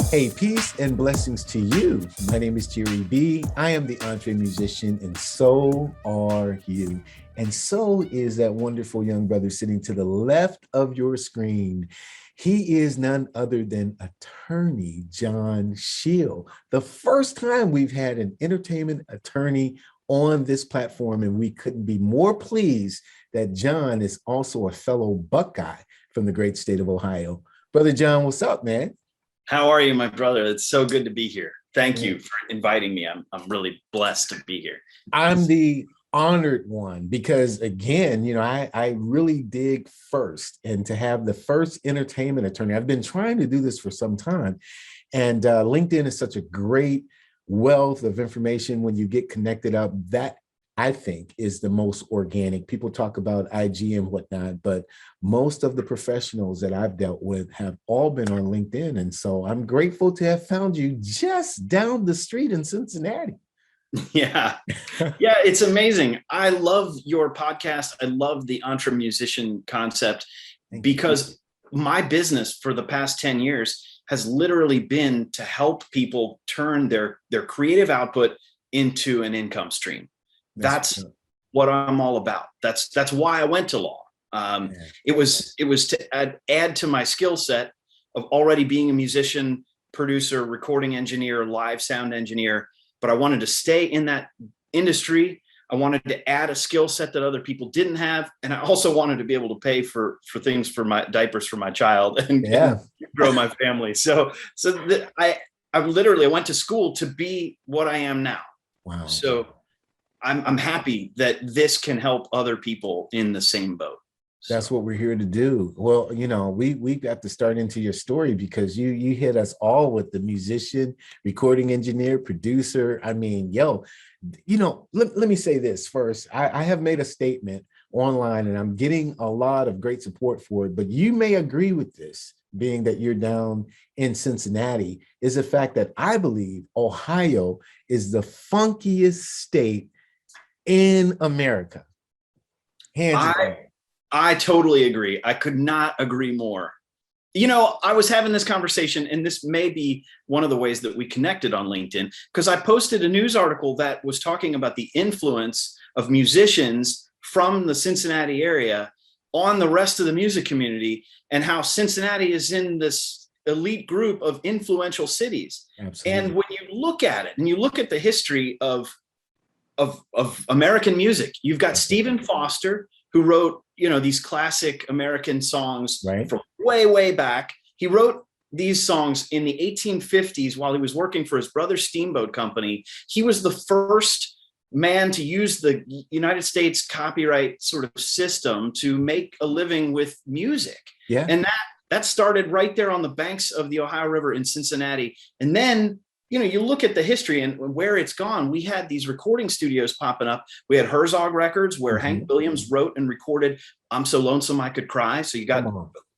Hey, peace and blessings to you. My name is Jerry B. I am the EntreMusician, and so are you. And so is that wonderful young brother sitting to the left of your screen. He is none other than attorney John Sheil. The first time we've had an entertainment attorney on this platform, and we couldn't be more pleased that John is also a fellow Buckeye from the great state of Ohio. Brother John, what's up, man? How are you, my brother? It's so good to be here. Thank you for inviting me. I'm really blessed to be here. I'm the honored one because, again, I really dig first, and to have the first entertainment attorney. I've been trying to do this for some time, and LinkedIn is such a great wealth of information when you get connected up. That, I think, is the most organic. People talk about IG and whatnot, but most of the professionals that I've dealt with have all been on LinkedIn. And so I'm grateful to have found you just down the street in Cincinnati. Yeah. Yeah, it's amazing. I love your podcast. I love the EntreMusician concept because my business for the past 10 years has literally been to help people turn their creative output into an income stream. That's what I'm all about. That's why I went to law. It was to add to my skill set of already being a musician, producer, recording engineer, live sound engineer. But I wanted to stay in that industry. I wanted to add a skill set that other people didn't have, and I also wanted to be able to pay for things for my diapers for my child and grow my family. I literally went to school to be what I am now. Wow. So I'm happy that this can help other people in the same boat. That's what we're here to do. Well, we got to start into your story because you hit us all with the musician, recording engineer, producer. I mean, let me say this first. I have made a statement online, and I'm getting a lot of great support for it, but you may agree with this, being that you're down in Cincinnati, is the fact that I believe Ohio is the funkiest state in America. I totally agree. I could not agree more. I was having this conversation, and this may be one of the ways that we connected on LinkedIn, because I posted a news article that was talking about the influence of musicians from the Cincinnati area on the rest of the music community, and how Cincinnati is in this elite group of influential cities. Absolutely. And when you look at it, and you look at the history of American music, you've got Stephen Foster, who wrote, these classic American songs from way back. He wrote these songs in the 1850s while he was working for his brother's steamboat company. He was the first man to use the United States copyright sort of system to make a living with music. Yeah. And that started right there on the banks of the Ohio River in Cincinnati. And then you look at the history and where it's gone. We had these recording studios popping up. We had Herzog Records, where Hank Williams wrote and recorded "I'm So Lonesome I Could Cry." So you got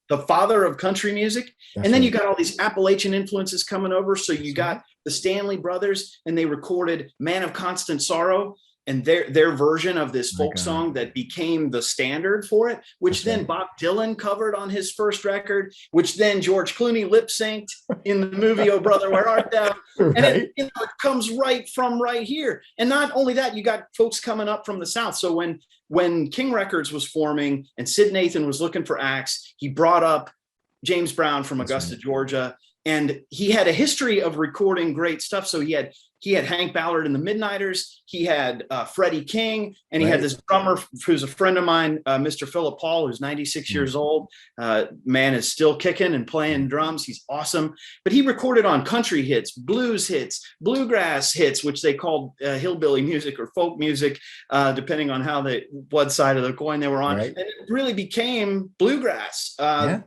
the father of country music. And then you got all these Appalachian influences coming over. So you got the Stanley Brothers, and they recorded "Man of Constant Sorrow," and their version of this folk song that became the standard for it, which then Bob Dylan covered on his first record, which then George Clooney lip synced in the movie "Oh Brother, Where Art Thou?" And it comes right from right here. And not only that, you got folks coming up from the South. So when King Records was forming and Sid Nathan was looking for acts, he brought up James Brown from Augusta, Georgia. And he had a history of recording great stuff. So he had Hank Ballard and the Midnighters. He had Freddie King, and he had this drummer who's a friend of mine, Mr. Philip Paul, who's 96 years old. Man is still kicking and playing drums. He's awesome. But he recorded on country hits, blues hits, bluegrass hits, which they called hillbilly music or folk music, depending on what side of the coin they were on. And it really became bluegrass. And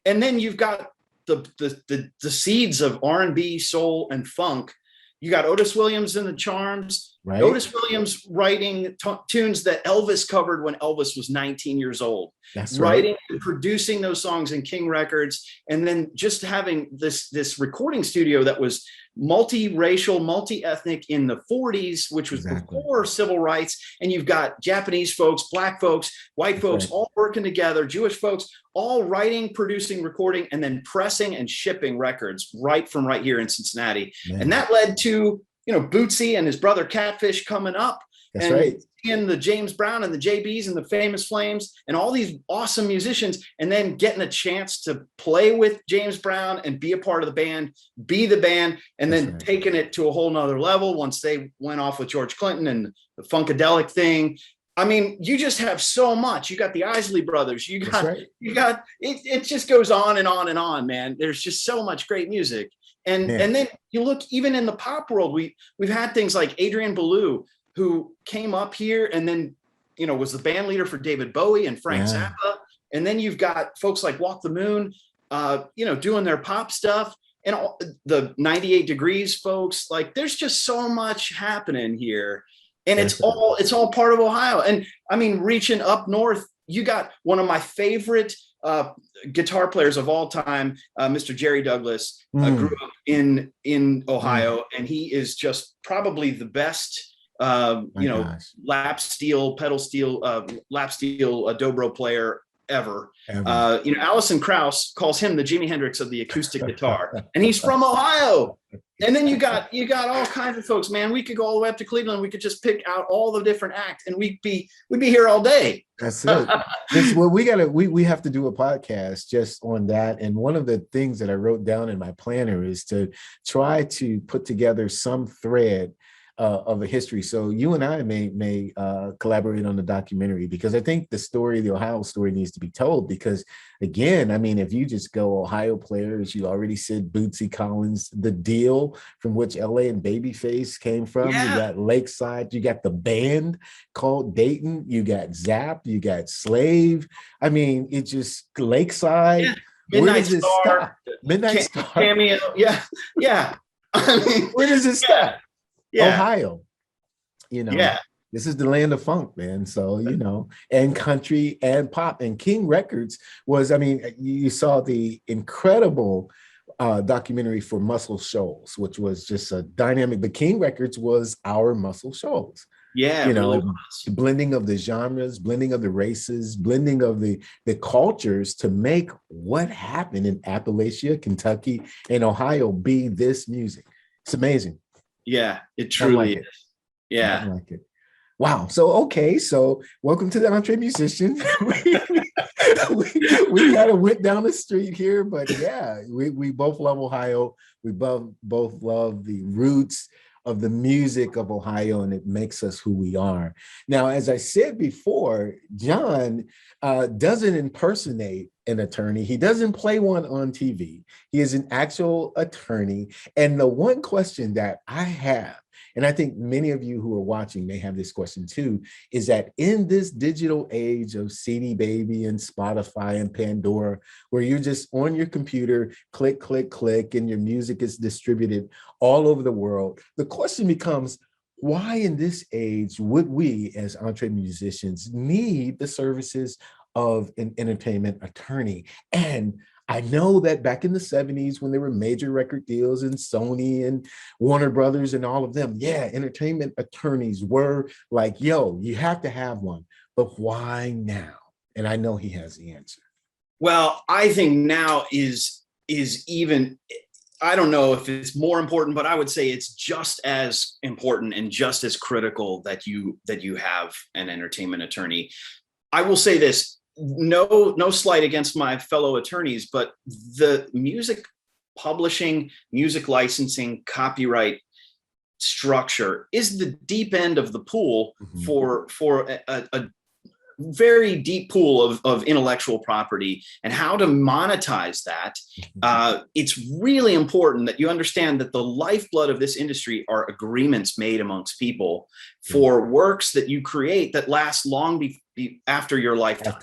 then you've got the seeds of R&B, soul, and funk. You got Otis Williams and the Charms. right? Otis Williams writing tunes that Elvis covered when Elvis was 19 years old. That's writing right. and producing those songs in King Records, and then just having this recording studio that was multiracial, multi-ethnic in the 40s, which was Exactly. before civil rights. And you've got Japanese folks, Black folks, white folks, right. all working together, Jewish folks, all writing, producing, recording, and then pressing and shipping records right from right here in Cincinnati. Man. And that led to, you know, Bootsy and his brother Catfish coming up. That's and right. seeing the James Brown and the JBs and the Famous Flames and all these awesome musicians, and then getting a chance to play with James Brown and be a part of the band, be the band, and That's then right. taking it to a whole nother level once they went off with George Clinton and the Funkadelic thing. I mean, you just have so much. You got the Isley Brothers. You got, right. you got it. It just goes on and on and on, man. There's just so much great music. And then you look even in the pop world, we've had things like Adrian Belew, who came up here and then, you know, was the band leader for David Bowie and Frank Zappa. And then you've got folks like Walk the Moon, you know, doing their pop stuff, and all, the 98 Degrees folks. Like, there's just so much happening here, and it's all part of Ohio. And I mean, reaching up north, you got one of my favorite guitar players of all time, Mr. Jerry Douglas, grew up in Ohio, and he is just probably the best, you know, lap steel, pedal steel, lap steel dobro player ever. You know, Alison Krauss calls him the Jimi Hendrix of the acoustic guitar, and he's from Ohio. And then you got all kinds of folks, man. We could go all the way up to Cleveland. We could just pick out all the different acts, and we'd be here all day. That's it. Well, we have to do a podcast just on that. And one of the things that I wrote down in my planner is to try to put together some thread of a history. So you and I may collaborate on the documentary, because I think the Ohio story needs to be told. Because again, I mean, if you just go Ohio players, you already said Bootsy Collins, The Deal, from which LA and Babyface came from. You got Lakeside, you got the band called Dayton, you got Zap, you got Slave. I mean, it just Lakeside. Midnight Star. Midnight Star. Cameo. Yeah. I mean, where does it start? Ohio, you know, this is the land of funk, man. So, you know, and country and pop, and King Records was, I mean, you saw the incredible documentary for Muscle Shoals, which was just a dynamic. The King Records was our Muscle Shoals. Yeah, you know, really blending of the genres, blending of the races, blending of the cultures to make what happened in Appalachia, Kentucky, and Ohio be this music. It's amazing. Yeah, it truly is. Yeah. I like it. Wow. So, okay. So welcome to the EntreMusician. we kind of went down the street here, but yeah, we both love Ohio. We both love the roots of the music of Ohio, and it makes us who we are. Now, as I said before, John doesn't impersonate an attorney. He doesn't play one on TV. He is an actual attorney. And the one question that I have, and I think many of you who are watching may have this question too, is that in this digital age of CD Baby and Spotify and Pandora, where you're just on your computer, click, click, click, and your music is distributed all over the world, the question becomes, why in this age would we as EntreMusicians need the services of an entertainment attorney? And I know that back in the 70s, when there were major record deals and Sony and Warner Brothers and all of them, entertainment attorneys were like, yo, you have to have one. But why now? And I know he has the answer. Well, I think now is even, I don't know if it's more important, but I would say it's just as important and just as critical that you have an entertainment attorney. I will say this, no slight against my fellow attorneys, but the music publishing, music licensing, copyright structure is the deep end of the pool for a very deep pool of intellectual property, and how to monetize that. It's really important that you understand that the lifeblood of this industry are agreements made amongst people for works that you create that last long after your lifetime.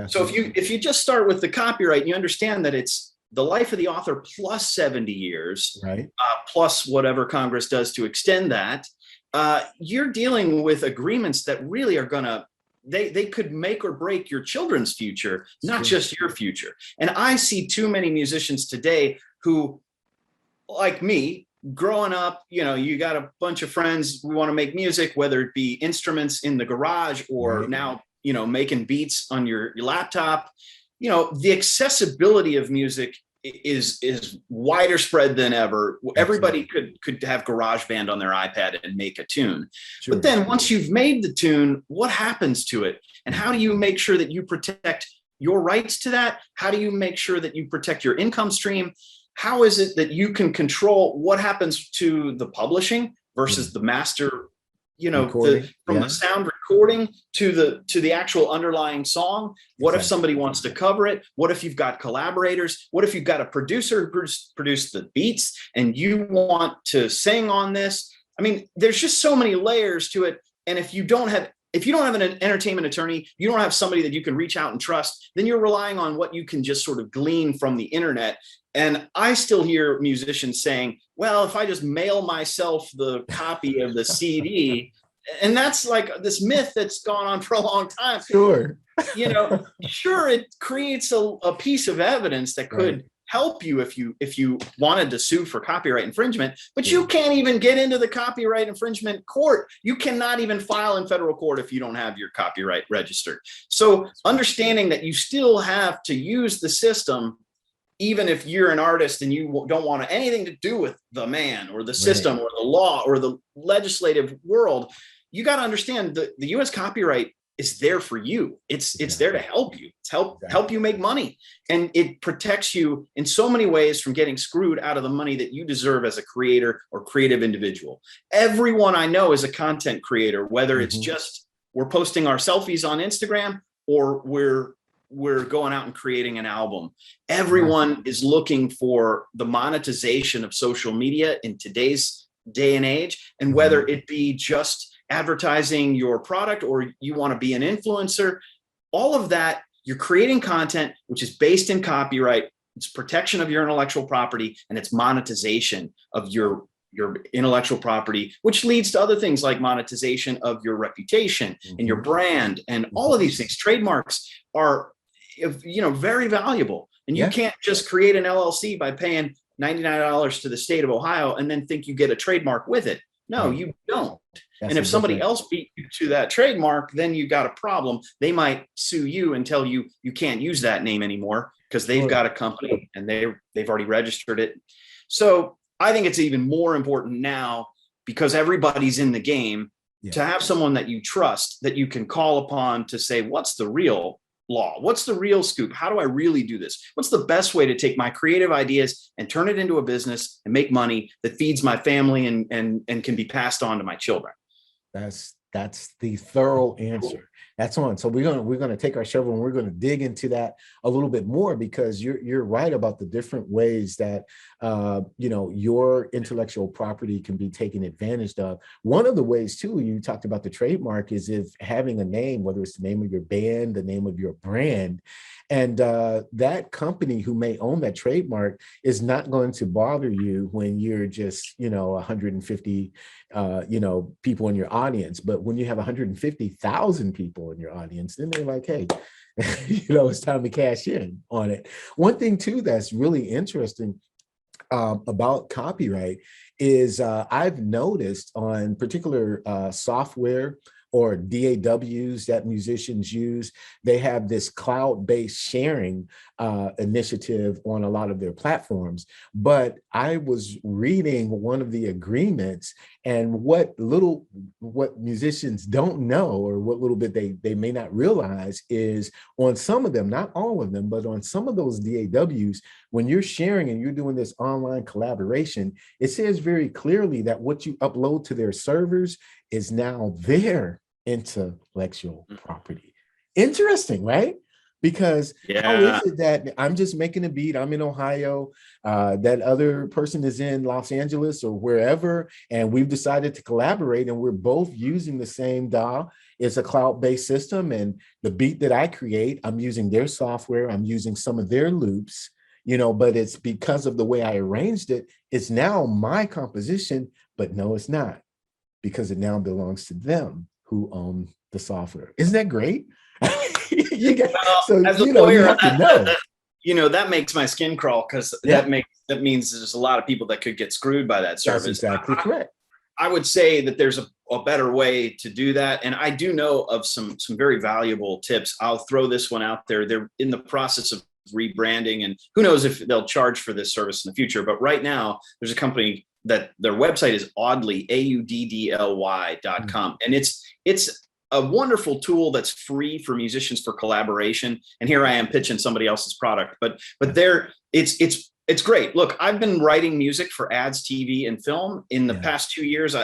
So if you just start with the copyright, you understand that it's the life of the author plus 70 years, right? Plus whatever Congress does to extend that. you're dealing with agreements that really are gonna, they could make or break your children's future, not just your future. And I see too many musicians today who, like me, growing up, you got a bunch of friends who want to make music, whether it be instruments in the garage or now, making beats on your laptop. The accessibility of music is wider spread than ever. Everybody could have GarageBand on their iPad and make a tune. Sure. But then once you've made the tune, what happens to it? And how do you make sure that you protect your rights to that? How do you make sure that you protect your income stream? How is it that you can control what happens to the publishing versus the master, the sound recording to the actual underlying song? What if somebody wants to cover it? What if you've got collaborators? What if you've got a producer who produced the beats and you want to sing on this? I mean, there's just so many layers to it. And if you don't have an entertainment attorney, you don't have somebody that you can reach out and trust, then you're relying on what you can just sort of glean from the internet. And I still hear musicians saying, well, if I just mail myself the copy of the CD, and that's like this myth that's gone on for a long time. Sure. Sure, it creates a piece of evidence that could help you if you wanted to sue for copyright infringement, but you can't even get into the copyright infringement court. You cannot even file in federal court if you don't have your copyright registered. So understanding that you still have to use the system, even if you're an artist and you don't want anything to do with the man or the system or the law or the legislative world, you got to understand that the U.S. copyright is there for you. It's there to help you. It's help you make money. And it protects you in so many ways from getting screwed out of the money that you deserve as a creator or creative individual. Everyone I know is a content creator, whether it's just we're posting our selfies on Instagram or we're going out and creating an album. Everyone is looking for the monetization of social media in today's day and age. And whether it be just advertising your product or you want to be an influencer, all of that, you're creating content which is based in copyright, it's protection of your intellectual property, and it's monetization of your intellectual property, which leads to other things like monetization of your reputation and your brand. And all of these things, trademarks are very valuable. And you can't just create an LLC by paying $99 to the state of Ohio and then think you get a trademark with it. No, you don't. And if somebody else beat you to that trademark, then you got a problem. They might sue you and tell you you can't use that name anymore because they've got a company and they've already registered it. So I think it's even more important now, because everybody's in the game, to have someone that you trust, that you can call upon to say, what's the real law? What's the real scoop? How do I really do this? What's the best way to take my creative ideas and turn it into a business and make money that feeds my family and can be passed on to my children? That's the thorough answer. That's on. So we're gonna take our shovel and we're gonna dig into that a little bit more, because you're right about the different ways that your intellectual property can be taken advantage of. One of the ways too, you talked about the trademark, is if having a name, whether it's the name of your band, the name of your brand, and that company who may own that trademark is not going to bother you when you're just 150 people in your audience. But when you have 150,000 people in your audience, then they're like, hey, it's time to cash in on it. One thing too that's really interesting about copyright is I've noticed on particular software or DAWs that musicians use, they have this cloud-based sharing initiative on a lot of their platforms. But I was reading one of the agreements, and what musicians don't know, or what little bit they may not realize, is on some of them, not all of them, but on some of those DAWs, when you're sharing and you're doing this online collaboration, it says very clearly that what you upload to their servers is now their intellectual property. Interesting, right? Because how is it that I'm just making a beat, I'm in Ohio, that other person is in Los Angeles or wherever, and we've decided to collaborate and we're both using the same DAW. It's a cloud-based system, and the beat that I create, I'm using their software, I'm using some of their loops, but it's because of the way I arranged it, it's now my composition, but no, it's not. because it now belongs to them who own the software. Isn't that great? You got, so as a you know, lawyer, you have to know. That makes my skin crawl, because that means there's a lot of people that could get screwed by that service. That's exactly correct. I would say that there's a better way to do that. And I do know of some very valuable tips. I'll throw this one out there. They're in the process of rebranding, and who knows if they'll charge for this service in the future. But right now, there's a company that their website is Audly, AUDDLY.com. And it's a wonderful tool that's free for musicians for collaboration. And here I am pitching somebody else's product, but it's great. Look, I've been writing music for ads, TV, and film in the past 2 years.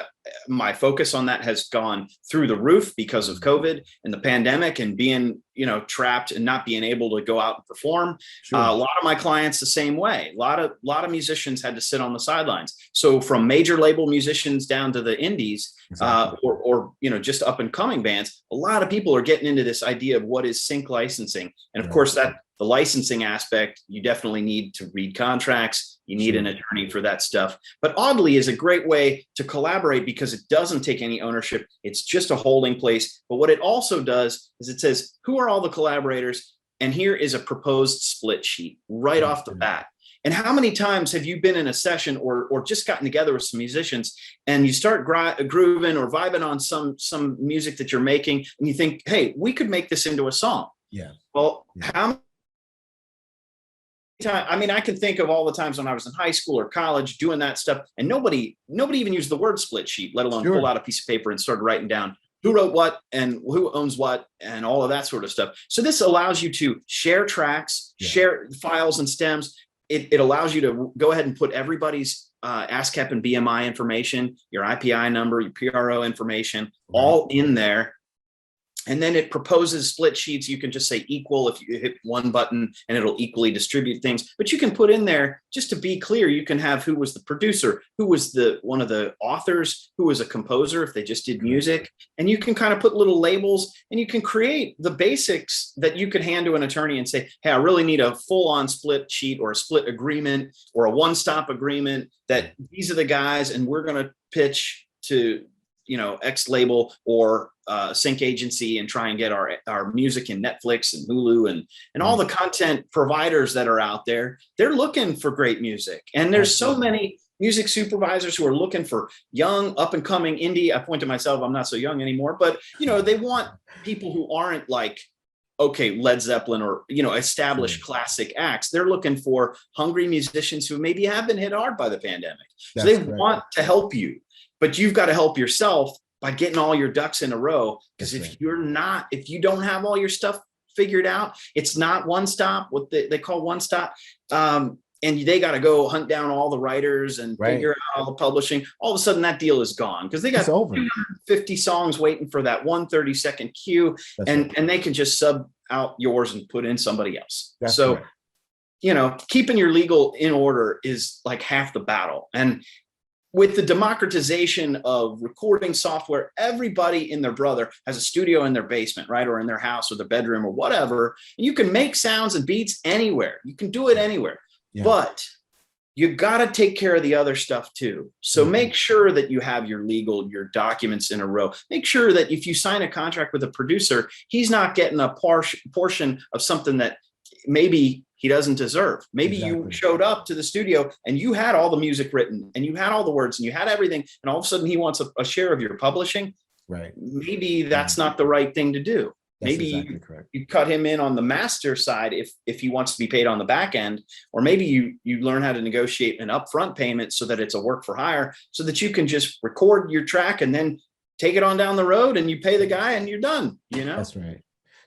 My focus on that has gone through the roof because of COVID and the pandemic and being, trapped and not being able to go out and perform. Sure. A lot of my clients the same way. A lot of musicians had to sit on the sidelines. So from major label musicians down to the indies, Exactly. or just up and coming bands, a lot of people are getting into this idea of what is sync licensing, and of course that. The licensing aspect, you definitely need to read contracts. You need an attorney for that stuff. But Audly is a great way to collaborate because it doesn't take any ownership. It's just a holding place. But what it also does is it says, who are all the collaborators? And here is a proposed split sheet right off the bat. And how many times have you been in a session or just gotten together with some musicians and you start grooving or vibing on some music that you're making and you think, hey, we could make this into a song. Yeah. Well, how I can think of all the times when I was in high school or college doing that stuff, and nobody even used the word split sheet, let alone pull out a piece of paper and start writing down who wrote what and who owns what and all of that sort of stuff. So this allows you to share tracks, share files and stems. It allows you to go ahead and put everybody's ASCAP and BMI information, your IPI number, your PRO information, all in there. And then it proposes split sheets. You can just say equal if you hit one button and it'll equally distribute things. But you can put in there, just to be clear, you can have who was the producer, who was one of the authors, who was a composer if they just did music. And you can kind of put little labels and you can create the basics that you could hand to an attorney and say, hey, I really need a full-on split sheet or a split agreement or a one-stop agreement that these are the guys and we're going to pitch to X label or sync agency and try and get our music in Netflix and Hulu and all the content providers that are out there. They're looking for great music. And there's so many music supervisors who are looking for young, up and coming indie. I point to myself, I'm not so young anymore, but they want people who aren't like, okay, Led Zeppelin or, established classic acts. They're looking for hungry musicians who maybe have been hit hard by the pandemic. So they want to help you. But you've got to help yourself by getting all your ducks in a row. Because if you don't have all your stuff figured out, it's not one stop, what they call one stop. And they got to go hunt down all the writers and figure out all the publishing. All of a sudden that deal is gone because they got 250 songs waiting for that 1 30-second cue. And they can just sub out yours and put in somebody else. Keeping your legal in order is like half the battle. And with the democratization of recording software, everybody and their brother has a studio in their basement, right? Or in their house or their bedroom or whatever. And you can make sounds and beats anywhere. You can do it anywhere. Yeah. But you got to take care of the other stuff too. So make sure that you have your documents in a row. Make sure that if you sign a contract with a producer, he's not getting a portion of something that maybe he doesn't deserve. Maybe you showed up to the studio and you had all the music written and you had all the words and you had everything. And all of a sudden he wants a share of your publishing. Right. Maybe that's not the right thing to do. That's maybe you cut him in on the master side if he wants to be paid on the back end, or maybe you learn how to negotiate an upfront payment so that it's a work for hire so that you can just record your track and then take it on down the road and you pay the guy and you're done. That's right.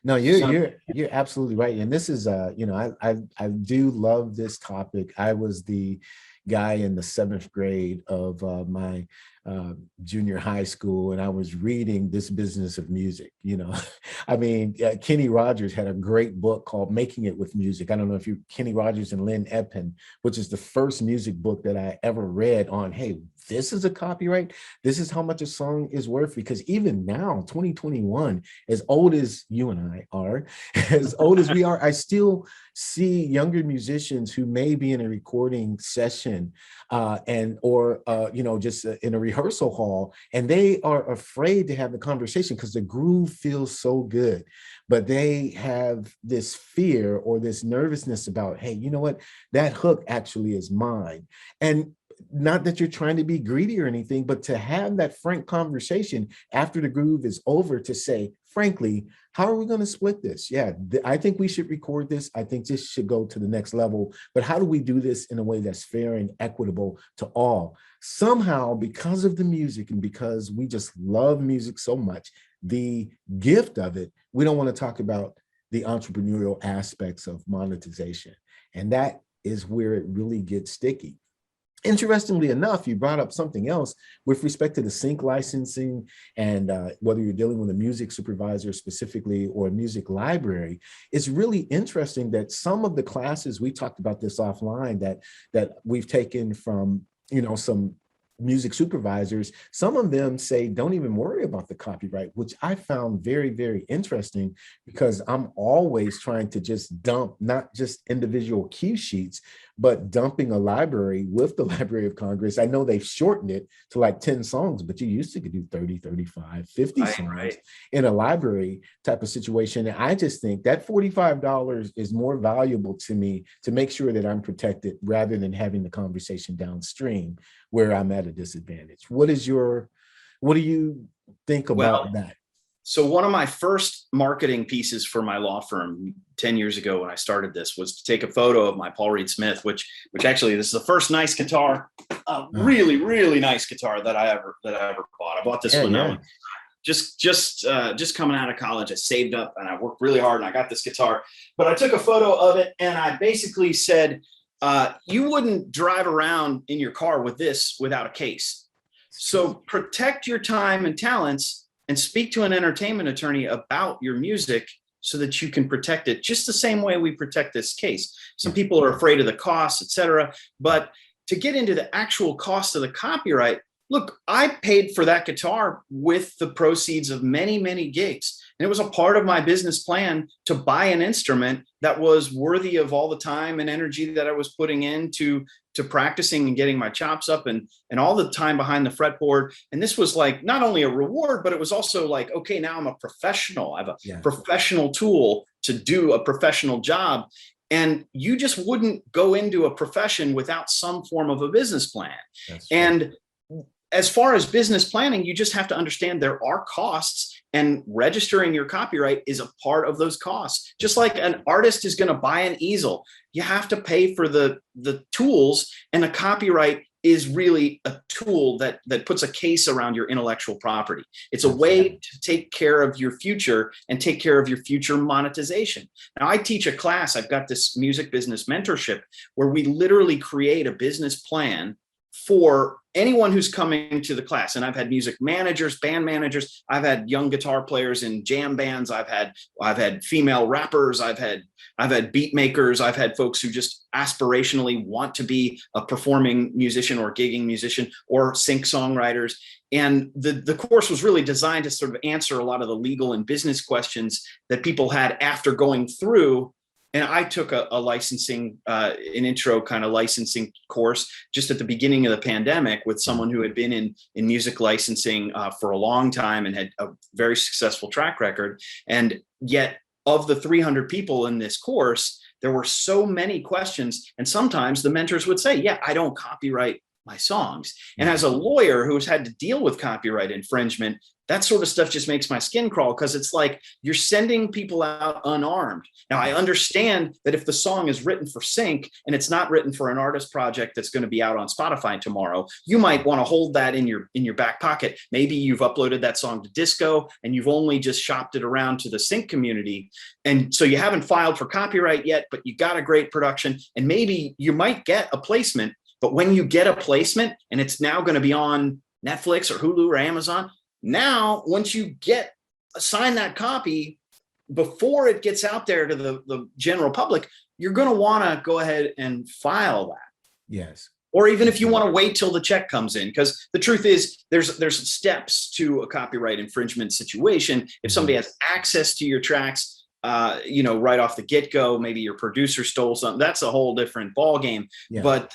No, you're absolutely right. And this is, I do love this topic. I was the guy in the 7th grade of my junior high school, and I was reading This Business of Music. Kenny Rogers had a great book called Making It with Music. I don't know if Kenny Rogers and Lynn Epin, which is the first music book that I ever read on, hey, this is a copyright. This is how much a song is worth. Because even now, 2021, as old as you and I are, as old as we are, I still see younger musicians who may be in a recording session just in a rehearsal rehearsal hall, and they are afraid to have the conversation because the groove feels so good. But they have this fear or this nervousness about, hey, you know what? That hook actually is mine. And not that you're trying to be greedy or anything, but to have that frank conversation after the groove is over to say, frankly, how are we going to split this? Yeah, I think we should record this. I think this should go to the next level. But how do we do this in a way that's fair and equitable to all? Somehow, because of the music and because we just love music so much, the gift of it, we don't want to talk about the entrepreneurial aspects of monetization. And that is where it really gets sticky. Interestingly enough, you brought up something else with respect to the sync licensing and whether you're dealing with a music supervisor specifically or a music library. It's really interesting that some of the classes, we talked about this offline, that we've taken from, some music supervisors, some of them say, don't even worry about the copyright, which I found very, very interesting, because I'm always trying to just dump not just individual cue sheets, but dumping a library with the Library of Congress. I know they've shortened it to like 10 songs, but you used to could do 30, 35, 50 songs in a library type of situation. And I just think that $45 is more valuable to me to make sure that I'm protected rather than having the conversation downstream where I'm at a disadvantage. What do you think about that? So one of my first marketing pieces for my law firm 10 years ago when I started this was to take a photo of my Paul Reed Smith, which actually this is the first nice guitar, really, really nice guitar that I ever bought. I bought this one just coming out of college. I saved up and I worked really hard and I got this guitar, but I took a photo of it and I basically said, you wouldn't drive around in your car with this without a case. So protect your time and talents and speak to an entertainment attorney about your music so that you can protect it just the same way we protect this case. Some people are afraid of the costs, et cetera, but to get into the actual cost of the copyright, look, I paid for that guitar with the proceeds of many, many gigs. And it was a part of my business plan to buy an instrument that was worthy of all the time and energy that I was putting into practicing and getting my chops up and all the time behind the fretboard. And this was like not only a reward, but it was also like, okay, now I'm a professional. I have a professional tool to do a professional job. And you just wouldn't go into a profession without some form of a business plan. And as far as business planning, you just have to understand there are costs, and registering your copyright is a part of those costs. Just like an artist is going to buy an easel, you have to pay for the tools, and a copyright is really a tool that puts a case around your intellectual property. It's a way to take care of your future and take care of your future monetization. Now, I teach a class. I've got this music business mentorship where we literally create a business plan for anyone who's coming to the class. And I've had music managers, band managers, I've had young guitar players in jam bands, I've had female rappers, I've had beat makers, I've had folks who just aspirationally want to be a performing musician or gigging musician or sync songwriters. And the course was really designed to sort of answer a lot of the legal and business questions that people had after going through. And I took a licensing, an intro kind of licensing course just at the beginning of the pandemic with someone who had been in music licensing for a long time and had a very successful track record. And yet of the 300 people in this course, there were so many questions. And sometimes the mentors would say, yeah, I don't copyright my songs. And as a lawyer who's had to deal with copyright infringement, that sort of stuff just makes my skin crawl, because it's like you're sending people out unarmed. Now, I understand that if the song is written for sync and it's not written for an artist project that's going to be out on Spotify tomorrow, you might want to hold that in your back pocket. Maybe you've uploaded that song to Disco and you've only just shopped it around to the sync community. And so you haven't filed for copyright yet, but you got a great production and maybe you might get a placement. But when you get a placement and it's now going to be on Netflix or Hulu or Amazon, now, once you sign that copy, before it gets out there to the general public, you're going to want to go ahead and file that. Yes. Or even if you want to wait till the check comes in, because the truth is there's steps to a copyright infringement situation. If somebody has access to your tracks, right off the get-go. Maybe your producer stole something. That's a whole different ball game. Yeah. But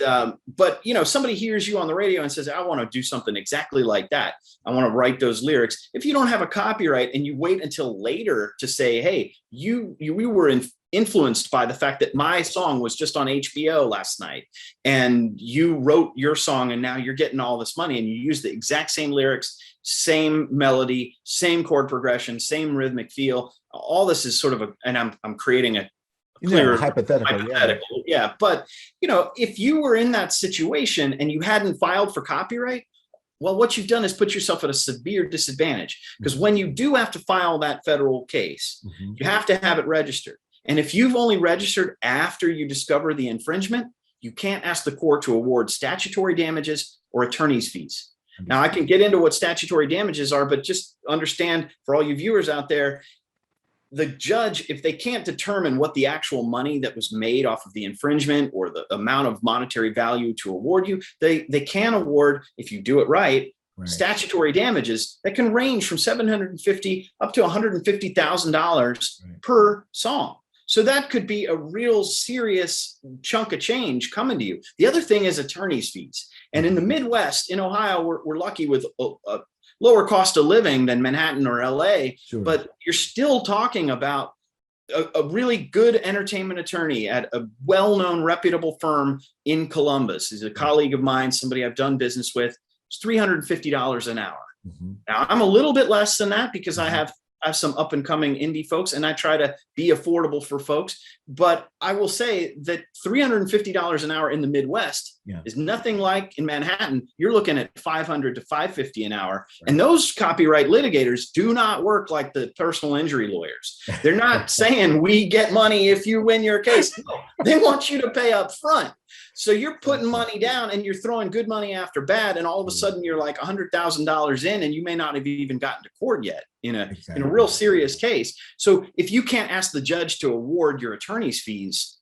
somebody hears you on the radio and says, I want to do something exactly like that. I want to write those lyrics. If you don't have a copyright and you wait until later to say, hey, we were influenced by the fact that my song was just on HBO last night, and you wrote your song, and now you're getting all this money, and you use the exact same lyrics, same melody, same chord progression, same rhythmic feel. All this is sort of and I'm creating a clear hypothetical. Yeah. But if you were in that situation and you hadn't filed for copyright, well, what you've done is put yourself at a severe disadvantage, because when you do have to file that federal case, you have to have it registered. And if you've only registered after you discover the infringement, you can't ask the court to award statutory damages or attorney's fees. Now, I can get into what statutory damages are, but just understand, for all you viewers out there, the judge, if they can't determine what the actual money that was made off of the infringement or the amount of monetary value to award you, they can award, if you do it right, statutory damages that can range from $750 up to $150,000 per song. So that could be a real serious chunk of change coming to you. The other thing is attorney's fees. And in the Midwest, in Ohio, we're lucky with a lower cost of living than Manhattan or LA, but you're still talking about a really good entertainment attorney at a well-known, reputable firm in Columbus. He's a colleague of mine, somebody I've done business with. It's $350 an hour. Now, I'm a little bit less than that because I have some up and coming indie folks, and I try to be affordable for folks. But I will say that $350 an hour in the Midwest is nothing like in Manhattan. You're looking at $500 to $550 an hour. And those copyright litigators do not work like the personal injury lawyers. They're not saying we get money if you win your case. No, they want you to pay up front. So you're putting money down and you're throwing good money after bad. And all of a sudden you're like $100,000 in, and you may not have even gotten to court yet in a real serious case. So if you can't ask the judge to award your attorney's fees,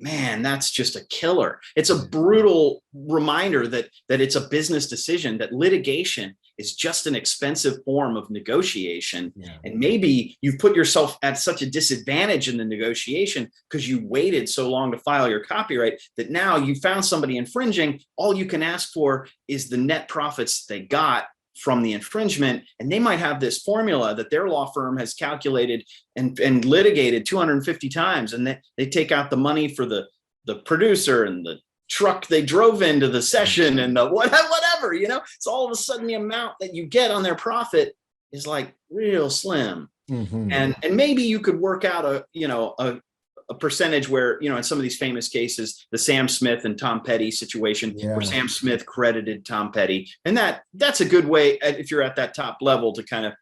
man, that's just a killer. It's a brutal reminder that it's a business decision, that litigation is just an expensive form of negotiation. And maybe you've put yourself at such a disadvantage in the negotiation because you waited so long to file your copyright that now you found somebody infringing. All you can ask for is the net profits they got from the infringement. And they might have this formula that their law firm has calculated and litigated 250 times. And they take out the money for the producer and the truck they drove into the session and the whatever, so all of a sudden the amount that you get on their profit is like real slim. And maybe you could work out a percentage where, in some of these famous cases, the Sam Smith and Tom Petty situation, where Sam Smith credited Tom Petty. And that's a good way, if you're at that top level, to kind of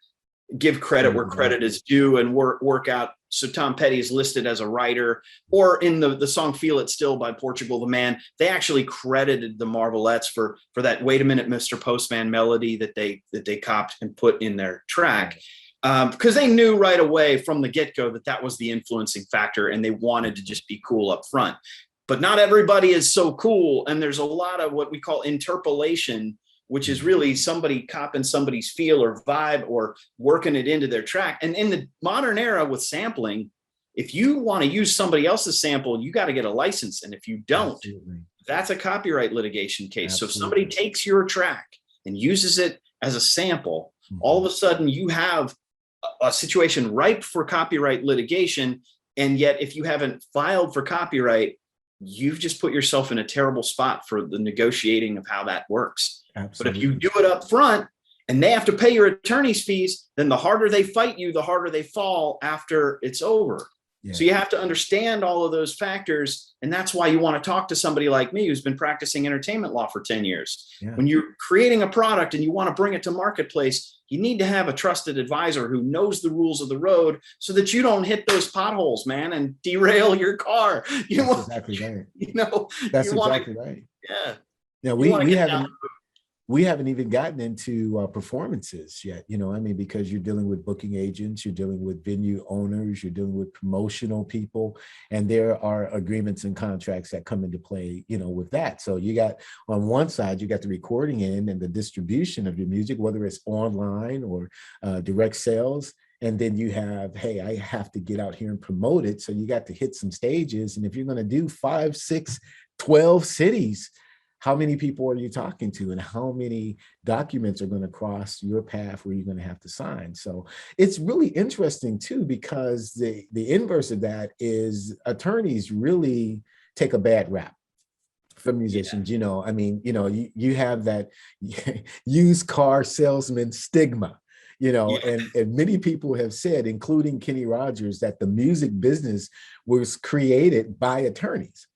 give credit where credit is due and work out. So Tom Petty is listed as a writer, or in the song Feel It Still by Portugal the Man, they actually credited the Marvelettes for that Wait a Minute, Mr. Postman melody that they copped and put in their track. Because they knew right away from the get-go that was the influencing factor, and they wanted to just be cool up front. But not everybody is so cool, and there's a lot of what we call interpolation, which is really somebody copping somebody's feel or vibe or working it into their track. And in the modern era with sampling, if you want to use somebody else's sample, you got to get a license. And if you don't, that's a copyright litigation case. So if somebody takes your track and uses it as a sample, all of a sudden you have a situation ripe for copyright litigation. And yet, if you haven't filed for copyright, you've just put yourself in a terrible spot for the negotiating of how that works. But if you do it up front and they have to pay your attorney's fees, then the harder they fight you, the harder they fall after it's over. So you have to understand all of those factors. And that's why you want to talk to somebody like me who's been practicing entertainment law for 10 years. When you're creating a product and you want to bring it to marketplace, you need to have a trusted advisor who knows the rules of the road so that you don't hit those potholes, man, and derail your car. That's exactly right. Yeah. We haven't even gotten into performances yet, because you're dealing with booking agents, you're dealing with venue owners, you're dealing with promotional people, and there are agreements and contracts that come into play, with that. So you got, on one side, you got the recording end and the distribution of your music, whether it's online or direct sales. And then you have, hey, I have to get out here and promote it. So you got to hit some stages. And if you're going to do 5, 6, 12 cities, how many people are you talking to, and how many documents are going to cross your path where you're going to have to sign? So it's really interesting too, because the inverse of that is attorneys really take a bad rap from musicians. You know, I mean, you know, you have that used car salesman stigma, you know, and many people have said, including Kenny Rogers, that the music business was created by attorneys.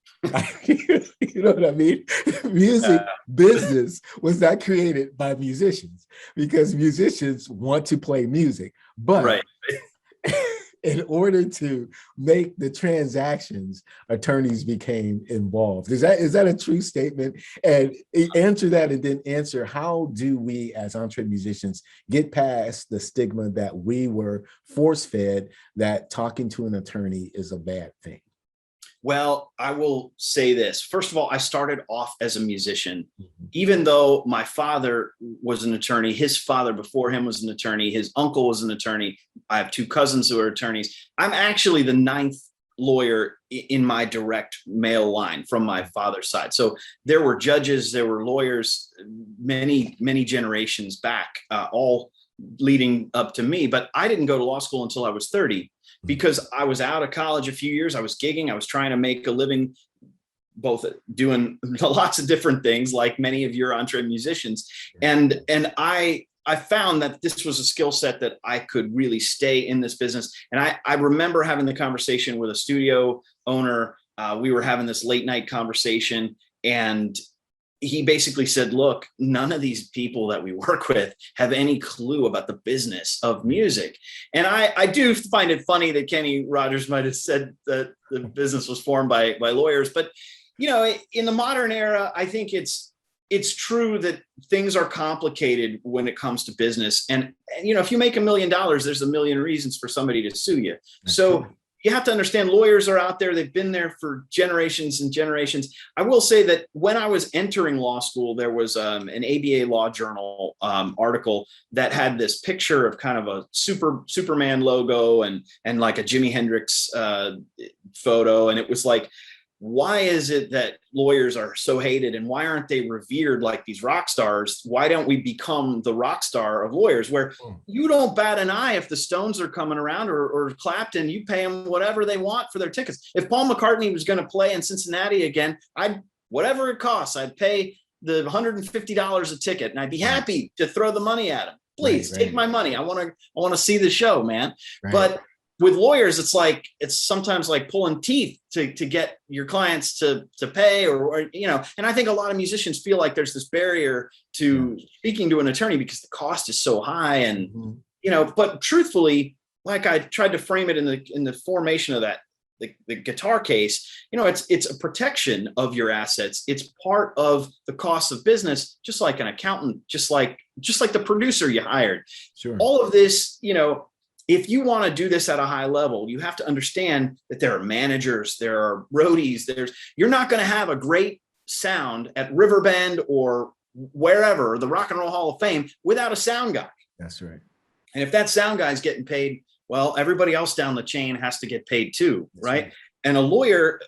You know what I mean? Music business was not created by musicians, because musicians want to play music, but in order to make the transactions, attorneys became involved. Is that a true statement? And answer that, and then answer, how do we as entre musicians get past the stigma that we were force-fed that talking to an attorney is a bad thing? Well, I will say this. First of all, I started off as a musician. Even though my father was an attorney, his father before him was an attorney, his uncle was an attorney. I have 2 cousins who are attorneys. I'm actually the 9th lawyer in my direct male line from my father's side. So there were judges, there were lawyers, many, many generations back, all leading up to me. But I didn't go to law school until I was 30. Because I was out of college a few years. I was gigging. I was trying to make a living, both doing lots of different things like many of your entre musicians. And I found that this was a skill set that I could really stay in this business. And I remember having the conversation with a studio owner. We were having this late night conversation, and he basically said, look, none of these people that we work with have any clue about the business of music. And I do find it funny that Kenny Rogers might have said that the business was formed by lawyers. But, you know, in the modern era, I think it's true that things are complicated when it comes to business. And you know, if you make $1 million, there's a million reasons for somebody to sue you. So you have to understand, lawyers are out there. They've been there for generations and generations. I will say that when I was entering law school, there was an ABA Law Journal article that had this picture of kind of a Superman logo and like a Jimi Hendrix photo. And it was like, why is it that lawyers are so hated, and why aren't they revered like these rock stars? Why don't we become the rock star of lawyers, where you don't bat an eye if the Stones are coming around or Clapton? You pay them whatever they want for their tickets. If Paul McCartney was going to play in Cincinnati again, whatever it costs, I'd pay the $150 a ticket, and I'd be happy to throw the money at him. Please take my money. I want to see the show, man. But with lawyers, it's sometimes like pulling teeth to get your clients to pay, or you know. And I think a lot of musicians feel like there's this barrier to speaking to an attorney because the cost is so high, and you know. But truthfully, like I tried to frame it in the formation of that the guitar case, you know, it's a protection of your assets. It's part of the cost of business, just like an accountant, just like the producer you hired. All of this, you know. If you want to do this at a high level, you have to understand that there are managers, there are roadies, you're not going to have a great sound at Riverbend or wherever, the Rock and Roll Hall of Fame, without a sound guy. That's right. And if that sound guy is getting paid, well, everybody else down the chain has to get paid too, right? And a lawyer,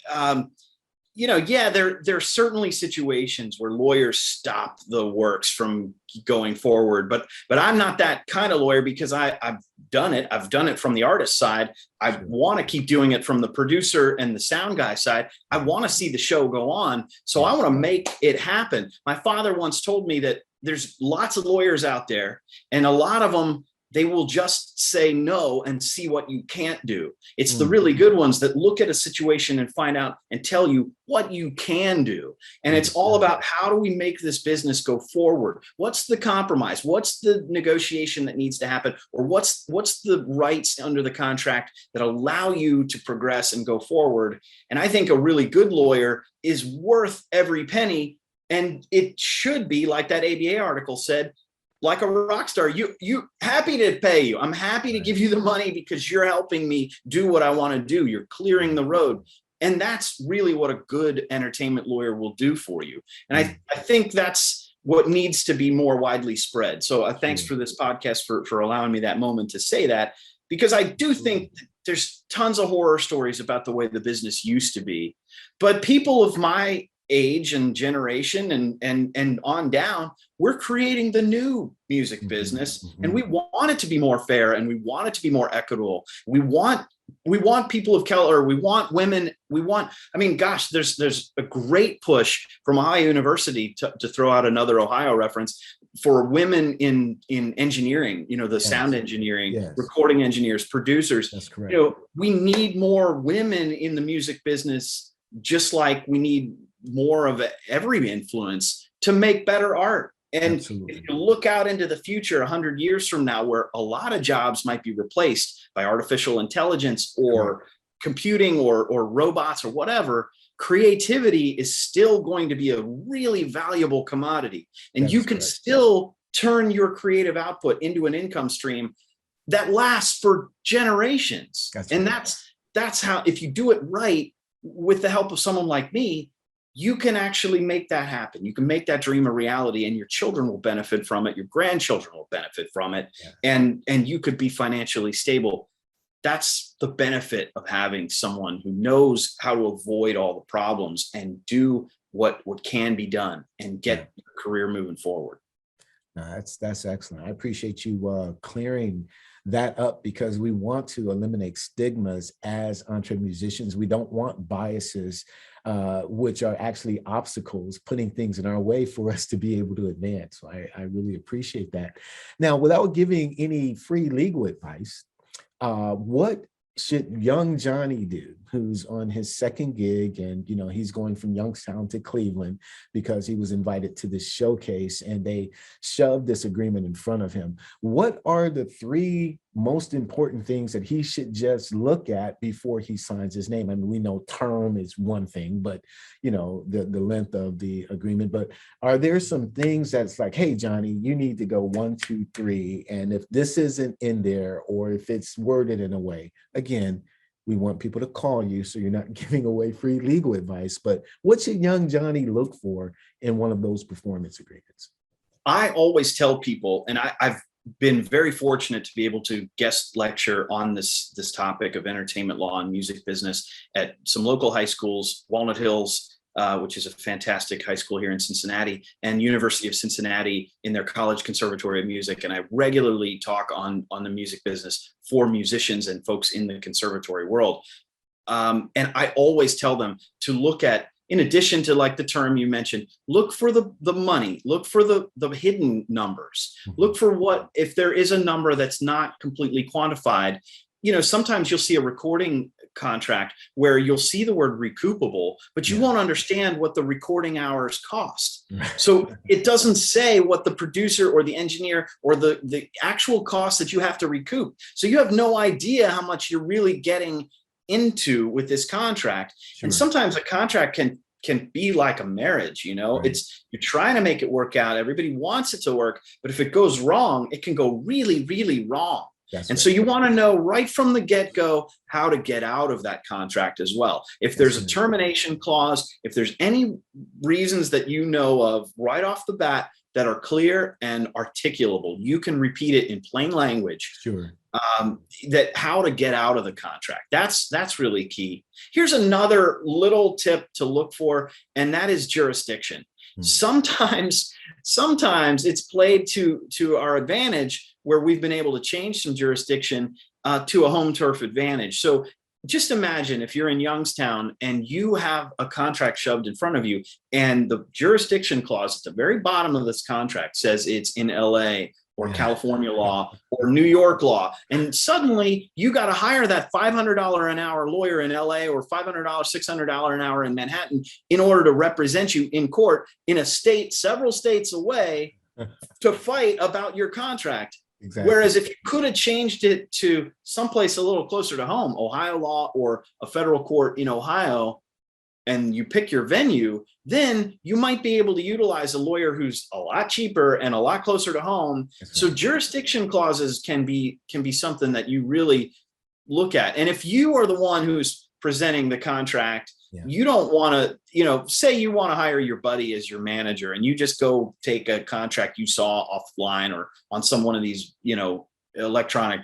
you know, there are certainly situations where lawyers stop the works from going forward, but I'm not that kind of lawyer, because I've done it. I've done it from the artist side. I want to keep doing it from the producer and the sound guy side. I want to see the show go on. So I want to make it happen. My father once told me that there's lots of lawyers out there, and a lot of them, they will just say no and see what you can't do. It's the really good ones that look at a situation and find out and tell you what you can do. And it's all about, how do we make this business go forward? What's the compromise? What's the negotiation that needs to happen? Or what's the rights under the contract that allow you to progress and go forward? And I think a really good lawyer is worth every penny. And it should be, like that ABA article said, like a rock star. You happy to pay you. I'm happy to give you the money because you're helping me do what I want to do. You're clearing the road. And that's really what a good entertainment lawyer will do for you. And I think that's what needs to be more widely spread. So thanks for this podcast, for allowing me that moment to say that. because I do think that there's tons of horror stories about the way the business used to be, but people of my age and generation and on down, we're creating the new music business, and we want it to be more fair, and we want it to be more equitable. We want people of color, we want women, I mean, gosh, there's a great push from Ohio University to throw out another Ohio reference for women in engineering, the sound engineering, recording engineers, producers. That's correct. We need more women in the music business, just like we need more of every influence to make better art. And Absolutely. If you look out into the future 100 years from now, where a lot of jobs might be replaced by artificial intelligence or computing or robots or whatever, creativity is still going to be a really valuable commodity. And you can still turn your creative output into an income stream that lasts for generations. That's how, if you do it right, with the help of someone like me, you can actually make that happen. You can make that dream a reality, and your children will benefit from it. Your grandchildren will benefit from it. And you could be financially stable. That's the benefit of having someone who knows how to avoid all the problems and do what can be done and get your career moving forward. No, that's excellent. I appreciate you clearing that up, because we want to eliminate stigmas as EntreMusicians. We don't want biases, which are actually obstacles, putting things in our way for us to be able to advance. So I really appreciate that. Now, without giving any free legal advice, what should young Johnny do, who's on his second gig, and he's going from Youngstown to Cleveland because he was invited to this showcase and they shoved this agreement in front of him? What are the 3 most important things that he should just look at before he signs his name? I mean, we know term is one thing, but the length of the agreement. But are there some things that's like, hey, Johnny, you need to go 1, 2, 3, and if this isn't in there, or if it's worded in a way, again, we want people to call you, so you're not giving away free legal advice. But what should young Johnny look for in one of those performance agreements? I always tell people, and I've been very fortunate to be able to guest lecture on this topic of entertainment law and music business at some local high schools, Walnut Hills, which is a fantastic high school here in Cincinnati, and University of Cincinnati in their College Conservatory of Music. And I regularly talk on the music business for musicians and folks in the conservatory world. And I always tell them to look at, in addition to like the term you mentioned, look for the money, look for the hidden numbers, look for if there is a number that's not completely quantified. Sometimes you'll see a recording contract where you'll see the word recoupable, but you won't understand what the recording hours cost. So it doesn't say what the producer or the engineer or the actual cost that you have to recoup. So you have no idea how much you're really getting into with this contract. And sometimes a contract can be like a marriage, it's, you're trying to make it work out. Everybody wants it to work, but if it goes wrong, it can go really, really wrong. So you want to know right from the get-go how to get out of that contract as well. If there's a termination clause, if there's any reasons that you know of right off the bat that are clear and articulable, you can repeat it in plain language. That how to get out of the contract. That's really key. Here's another little tip to look for, and that is jurisdiction. Sometimes it's played to our advantage, where we've been able to change some jurisdiction to a home turf advantage. So just imagine if you're in Youngstown and you have a contract shoved in front of you, and the jurisdiction clause at the very bottom of this contract says it's in LA or California law or New York law. And suddenly you got to hire that $500 an hour lawyer in LA or $500, $600 an hour in Manhattan in order to represent you in court in a state several states away to fight about your contract. Whereas if you could have changed it to someplace a little closer to home, Ohio law or a federal court in Ohio, and you pick your venue, then you might be able to utilize a lawyer who's a lot cheaper and a lot closer to home. So jurisdiction clauses can be something that you really look at. And if you are the one who's presenting the contract, you don't want to, say you want to hire your buddy as your manager, and you just go take a contract you saw offline or on one of these, electronic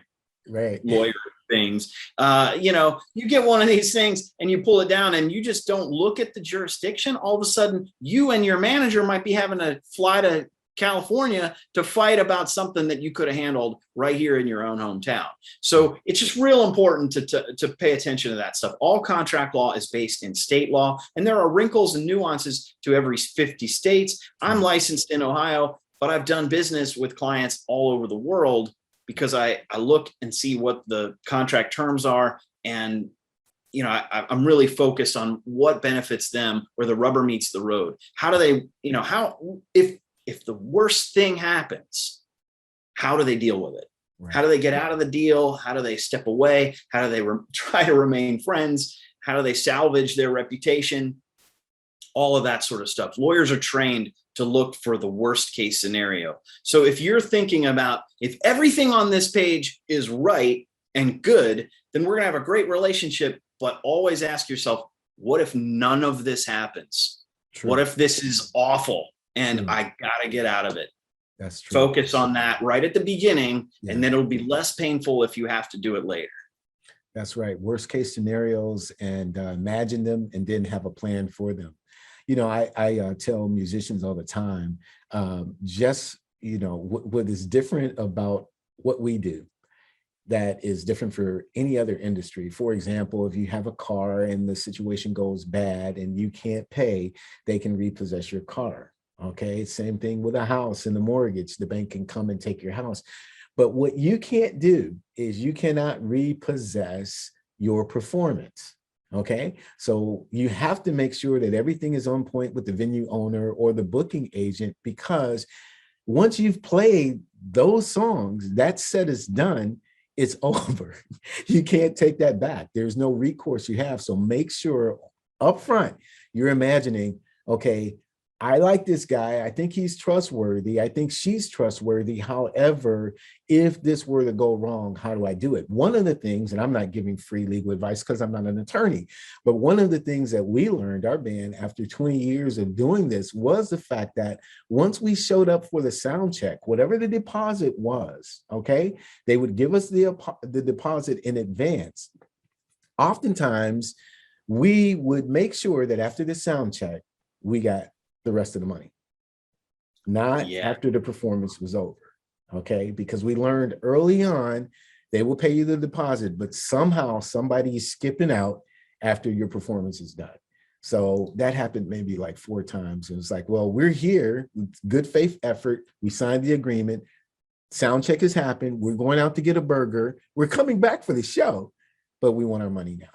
Right. lawyer things. You get one of these things and you pull it down and you just don't look at the jurisdiction. All of a sudden, you and your manager might be having to fly to California to fight about something that you could have handled right here in your own hometown. So it's just real important to pay attention to that stuff. All contract law is based in state law, and there are wrinkles and nuances to every 50 states. I'm licensed in Ohio, but I've done business with clients all over the world because I look and see what the contract terms are. And I'm really focused on what benefits them, where the rubber meets the road. How do they, if the worst thing happens, how do they deal with it? Right. How do they get out of the deal? How do they step away? How do they try to remain friends? How do they salvage their reputation? All of that sort of stuff. Lawyers are trained to look for the worst case scenario. So if you're thinking about, if everything on this page is right and good, then we're going to have a great relationship. But always ask yourself, what if none of this happens? True. What if this is awful? And I got to get out of it. That's true. Focus on that right at the beginning, and then it'll be less painful if you have to do it later. That's right. Worst case scenarios, and imagine them and then have a plan for them. I tell musicians all the time, what is different about what we do that is different for any other industry. For example, if you have a car and the situation goes bad and you can't pay, they can repossess your car. Okay, same thing with a house and the mortgage. The bank can come and take your house. But what you can't do is you cannot repossess your performance. Okay, so you have to make sure that everything is on point with the venue owner or the booking agent, because once you've played those songs, that set is done, it's over. You can't take that back. There's no recourse you have. So make sure up front you're imagining, okay, I like this guy. I think he's trustworthy. I think she's trustworthy. However, if this were to go wrong, how do I do it? One of the things, and I'm not giving free legal advice because I'm not an attorney, but one of the things that we learned, our band, after 20 years of doing this, was the fact that once we showed up for the sound check, whatever the deposit was, okay, they would give us the deposit in advance. Oftentimes, we would make sure that after the sound check, we got the rest of the money, not after the performance was over, okay? Because we learned early on, they will pay you the deposit, but somehow somebody is skipping out after your performance is done. So that happened maybe like 4 times. And it's like, well, we're here, good faith effort. We signed the agreement. Sound check has happened. We're going out to get a burger. We're coming back for the show, but we want our money now.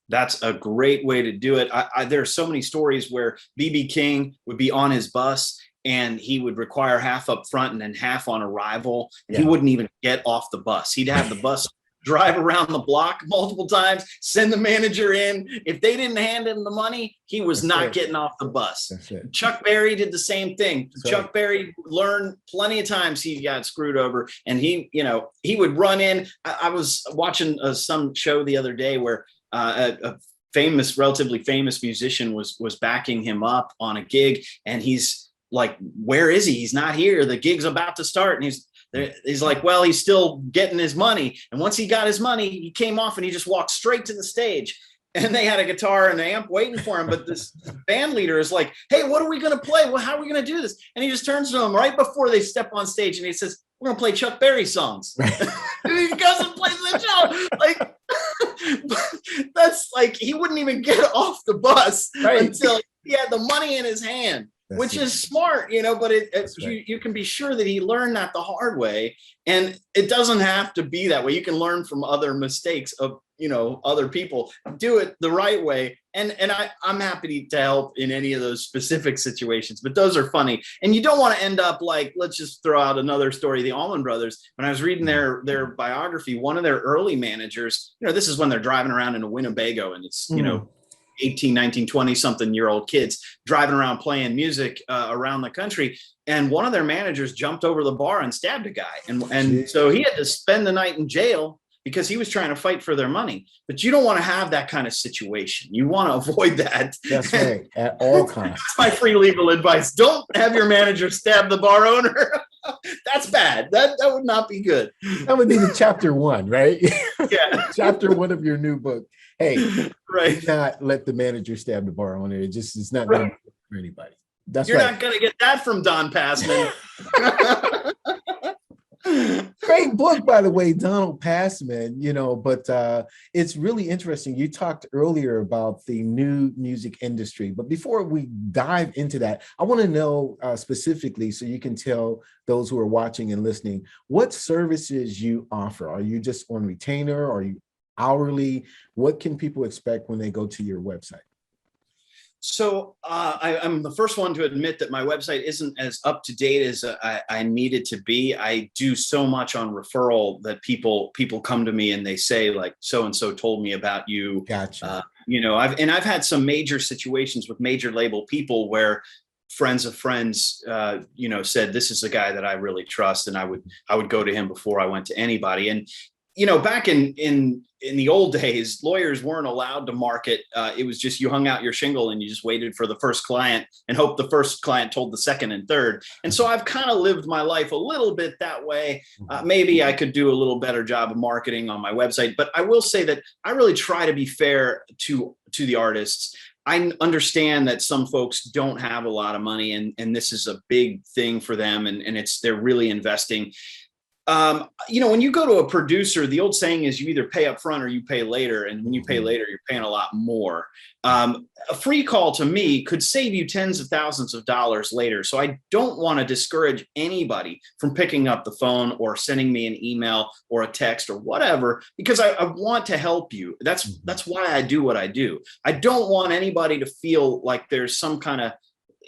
That's a great way to do it. There are so many stories where BB King would be on his bus and he would require half up front and then half on arrival. He wouldn't even get off the bus. He'd have the bus drive around the block multiple times, send the manager in. If they didn't hand him the money, he was not getting off the bus. Chuck Berry did the same thing. Chuck Berry learned plenty of times he got screwed over, and he would run in. I was watching some show the other day where a relatively famous musician was backing him up on a gig, and he's like, where is he? He's not here. The gig's about to start. And he's like, well, he's still getting his money. And once he got his money, he came off and he just walked straight to the stage. And they had a guitar and an amp waiting for him. But this band leader is like, hey, what are we going to play? Well, how are we going to do this? And he just turns to him right before they step on stage and he says, we're going to play Chuck Berry songs. And he goes and plays the show. Like, that's like, he wouldn't even get off the bus until he had the money in his hand. Which is smart, but you can be sure that he learned that the hard way. And it doesn't have to be that way. You can learn from other mistakes of, other people. Do it the right way. And I'm happy to help in any of those specific situations, but those are funny. And you don't want to end up like, let's just throw out another story. The Allman Brothers, when I was reading their biography, one of their early managers, this is when they're driving around in a Winnebago and it's, 18, 19, 20 something year old kids driving around playing music around the country. And one of their managers jumped over the bar and stabbed a guy. And so he had to spend the night in jail because he was trying to fight for their money. But you don't want to have that kind of situation. You want to avoid that. That's right. At all costs. That's my free legal advice. Don't have your manager stab the bar owner. That's bad. That would not be good. That would be the chapter 1, right? Yeah. Chapter 1 of your new book. Hey, Right. do not let the manager stab the bar on it. It's not Right. going to work for anybody. That's You're right. not going to get that from Don Passman. Great book, by the way, Donald Passman, but it's really interesting. You talked earlier about the new music industry, but before we dive into that, I want to know specifically, so you can tell those who are watching and listening, what services you offer. Are you just on retainer? Are you hourly? What can people expect when they go to your website? So I'm the first one to admit that my website isn't as up to date as I need it to be. I do so much on referral that people come to me and they say, like, so and so told me about you. Gotcha. I've had some major situations with major label people where friends of friends, said, this is a guy that I really trust, and I would go to him before I went to anybody. And back in the old days, lawyers weren't allowed to market. It was just you hung out your shingle and you just waited for the first client and hoped the first client told the second and third. And so I've kind of lived my life a little bit that way. Maybe I could do a little better job of marketing on my website, but I will say that I really try to be fair to the artists. I understand that some folks don't have a lot of money, and this is a big thing for them, and they're really investing. When you go to a producer, the old saying is you either pay up front or you pay later. And when you pay later, you're paying a lot more. A free call to me could save you tens of thousands of dollars later. So I don't want to discourage anybody from picking up the phone or sending me an email or a text or whatever, because I want to help you. That's why I do what I do. I don't want anybody to feel like there's some kind of,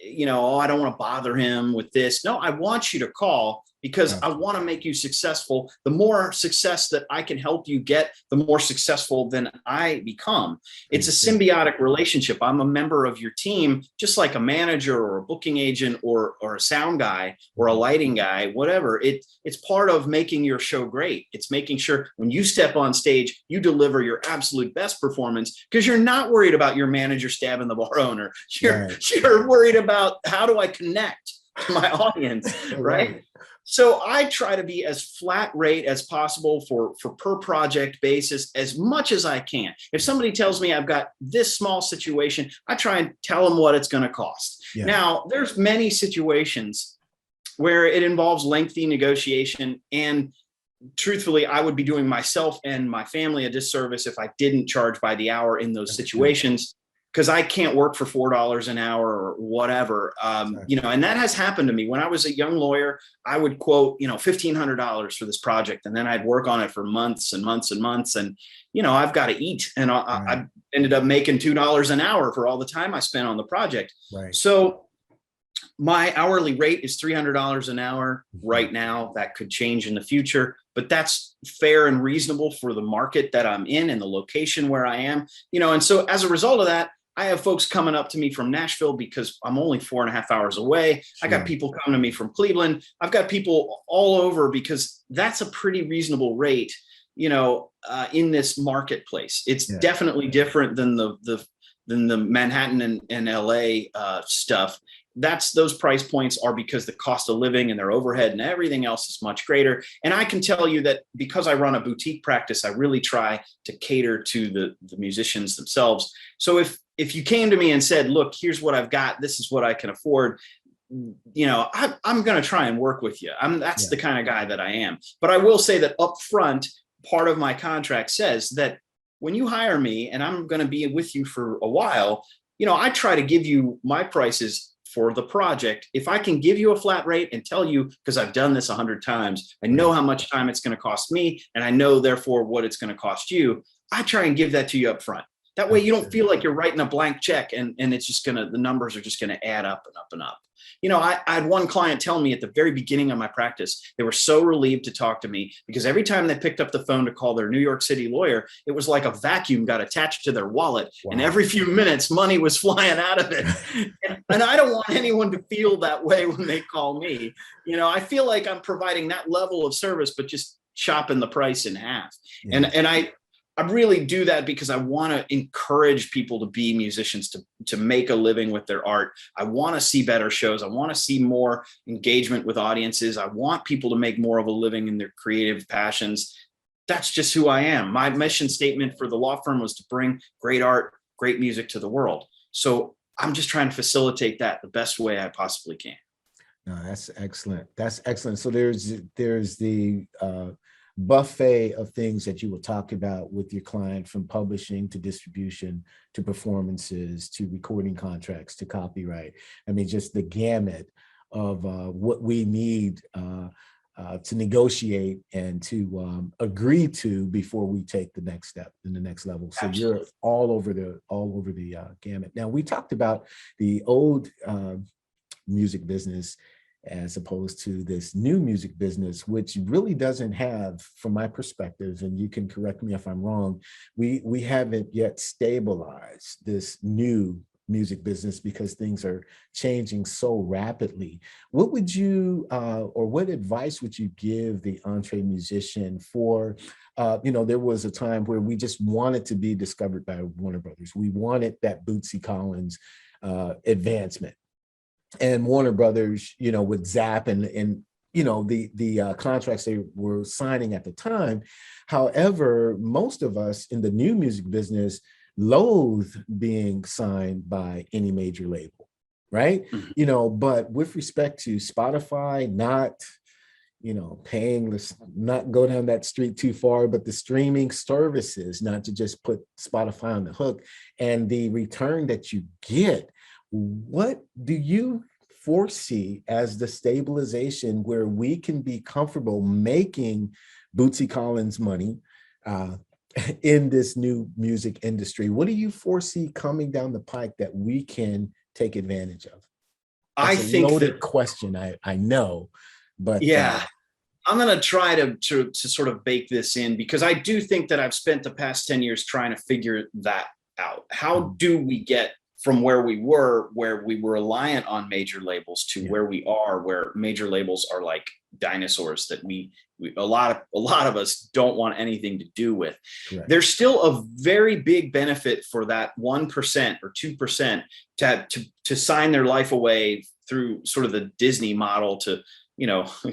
I don't want to bother him with this. No, I want you to call because I want to make you successful. The more success that I can help you get, the more successful then I become. It's a symbiotic relationship. I'm a member of your team, just like a manager or a booking agent or a sound guy or a lighting guy, whatever. It's part of making your show great. It's making sure when you step on stage, you deliver your absolute best performance, because you're not worried about your manager stabbing the bar owner. You're worried about, how do I connect to my audience, right? So I try to be as flat rate as possible for per project basis as much as I can. If somebody tells me I've got this small situation, I try and tell them what it's going to cost. Yeah. Now, there's many situations where it involves lengthy negotiation, and truthfully, I would be doing myself and my family a disservice if I didn't charge by the hour in those situations, because I can't work for $4 an hour or whatever. And that has happened to me. When I was a young lawyer, I would quote, $1,500 for this project, and then I'd work on it for months and months and months. And, I've got to eat. And I ended up making $2 an hour for all the time I spent on the project. Right. So my hourly rate is $300 an hour right now. That could change in the future, but that's fair and reasonable for the market that I'm in and the location where I am, and so as a result of that, I have folks coming up to me from Nashville because I'm only 4.5 hours away. Sure. I got people coming to me from Cleveland. I've got people all over, because that's a pretty reasonable rate, in this marketplace. It's definitely different than the Manhattan and LA stuff. Those price points are because the cost of living and their overhead and everything else is much greater. And I can tell you that because I run a boutique practice, I really try to cater to the musicians themselves. So if you came to me and said, look, here's what I've got, this is what I can afford, I'm going to try and work with you. That's the kind of guy that I am. But I will say that up front, part of my contract says that when you hire me and I'm going to be with you for a while, I try to give you my prices for the project. If I can give you a flat rate and tell you, because I've done this 100 times, I know how much time it's going to cost me, and I know therefore what it's going to cost you, I try and give that to you up front. That way you don't feel like you're writing a blank check and it's just the numbers are just going to add up and up and up. I had one client tell me at the very beginning of my practice, they were so relieved to talk to me, because every time they picked up the phone to call their New York City lawyer, it was like a vacuum got attached to their wallet. Wow. And every few minutes, money was flying out of it. And I don't want anyone to feel that way when they call me. I feel like I'm providing that level of service, but just chopping the price in half. Yeah. And I really do that because I want to encourage people to be musicians, to make a living with their art. I want to see better shows. I want to see more engagement with audiences. I want people to make more of a living in their creative passions. That's just who I am. My mission statement for the law firm was to bring great art, great music to the world. So I'm just trying to facilitate that the best way I possibly can. No, that's excellent. That's excellent. So there's the buffet of things that you will talk about with your client, from publishing to distribution to performances to recording contracts to copyright. I mean, just the gamut of what we need to negotiate and to agree to before we take the next step in the next level. So Absolutely. You're all over the gamut. Now, we talked about the old music business as opposed to this new music business, which really doesn't have, from my perspective, and you can correct me if I'm wrong, we haven't yet stabilized this new music business because things are changing so rapidly. What would you, or what advice would you give the EntreMusician for, there was a time where we just wanted to be discovered by Warner Brothers. We wanted that Bootsy Collins advancement. And Warner Brothers, would zap and the contracts they were signing at the time. However, most of us in the new music business loathe being signed by any major label, right? Mm-hmm. But with respect to Spotify, not paying, not go down that street too far, but the streaming services, not to just put Spotify on the hook, and the return that you get. What do you foresee as the stabilization where we can be comfortable making Bootsy Collins money in this new music industry? What do you foresee coming down the pike that we can take advantage of? That's I think a loaded question, I know, but yeah. I'm going to try to sort of bake this in, because I do think that I've spent the past 10 years trying to figure that out. How do we get from where we were reliant on major labels to where we are, where major labels are like dinosaurs that a lot of us don't want anything to do with. Correct. There's still a very big benefit for that 1% or 2% to sign their life away through sort of the Disney model to,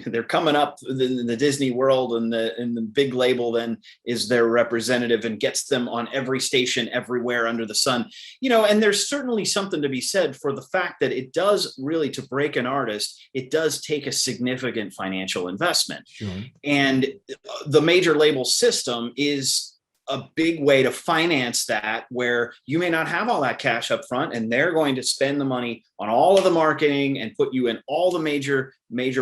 they're coming up in the Disney world, and the big label then is their representative and gets them on every station everywhere under the sun. And there's certainly something to be said for the fact that it does really, to break an artist, it does take a significant financial investment. Sure. And the major label system is a big way to finance that, where you may not have all that cash up front, and they're going to spend the money on all of the marketing and put you in all the major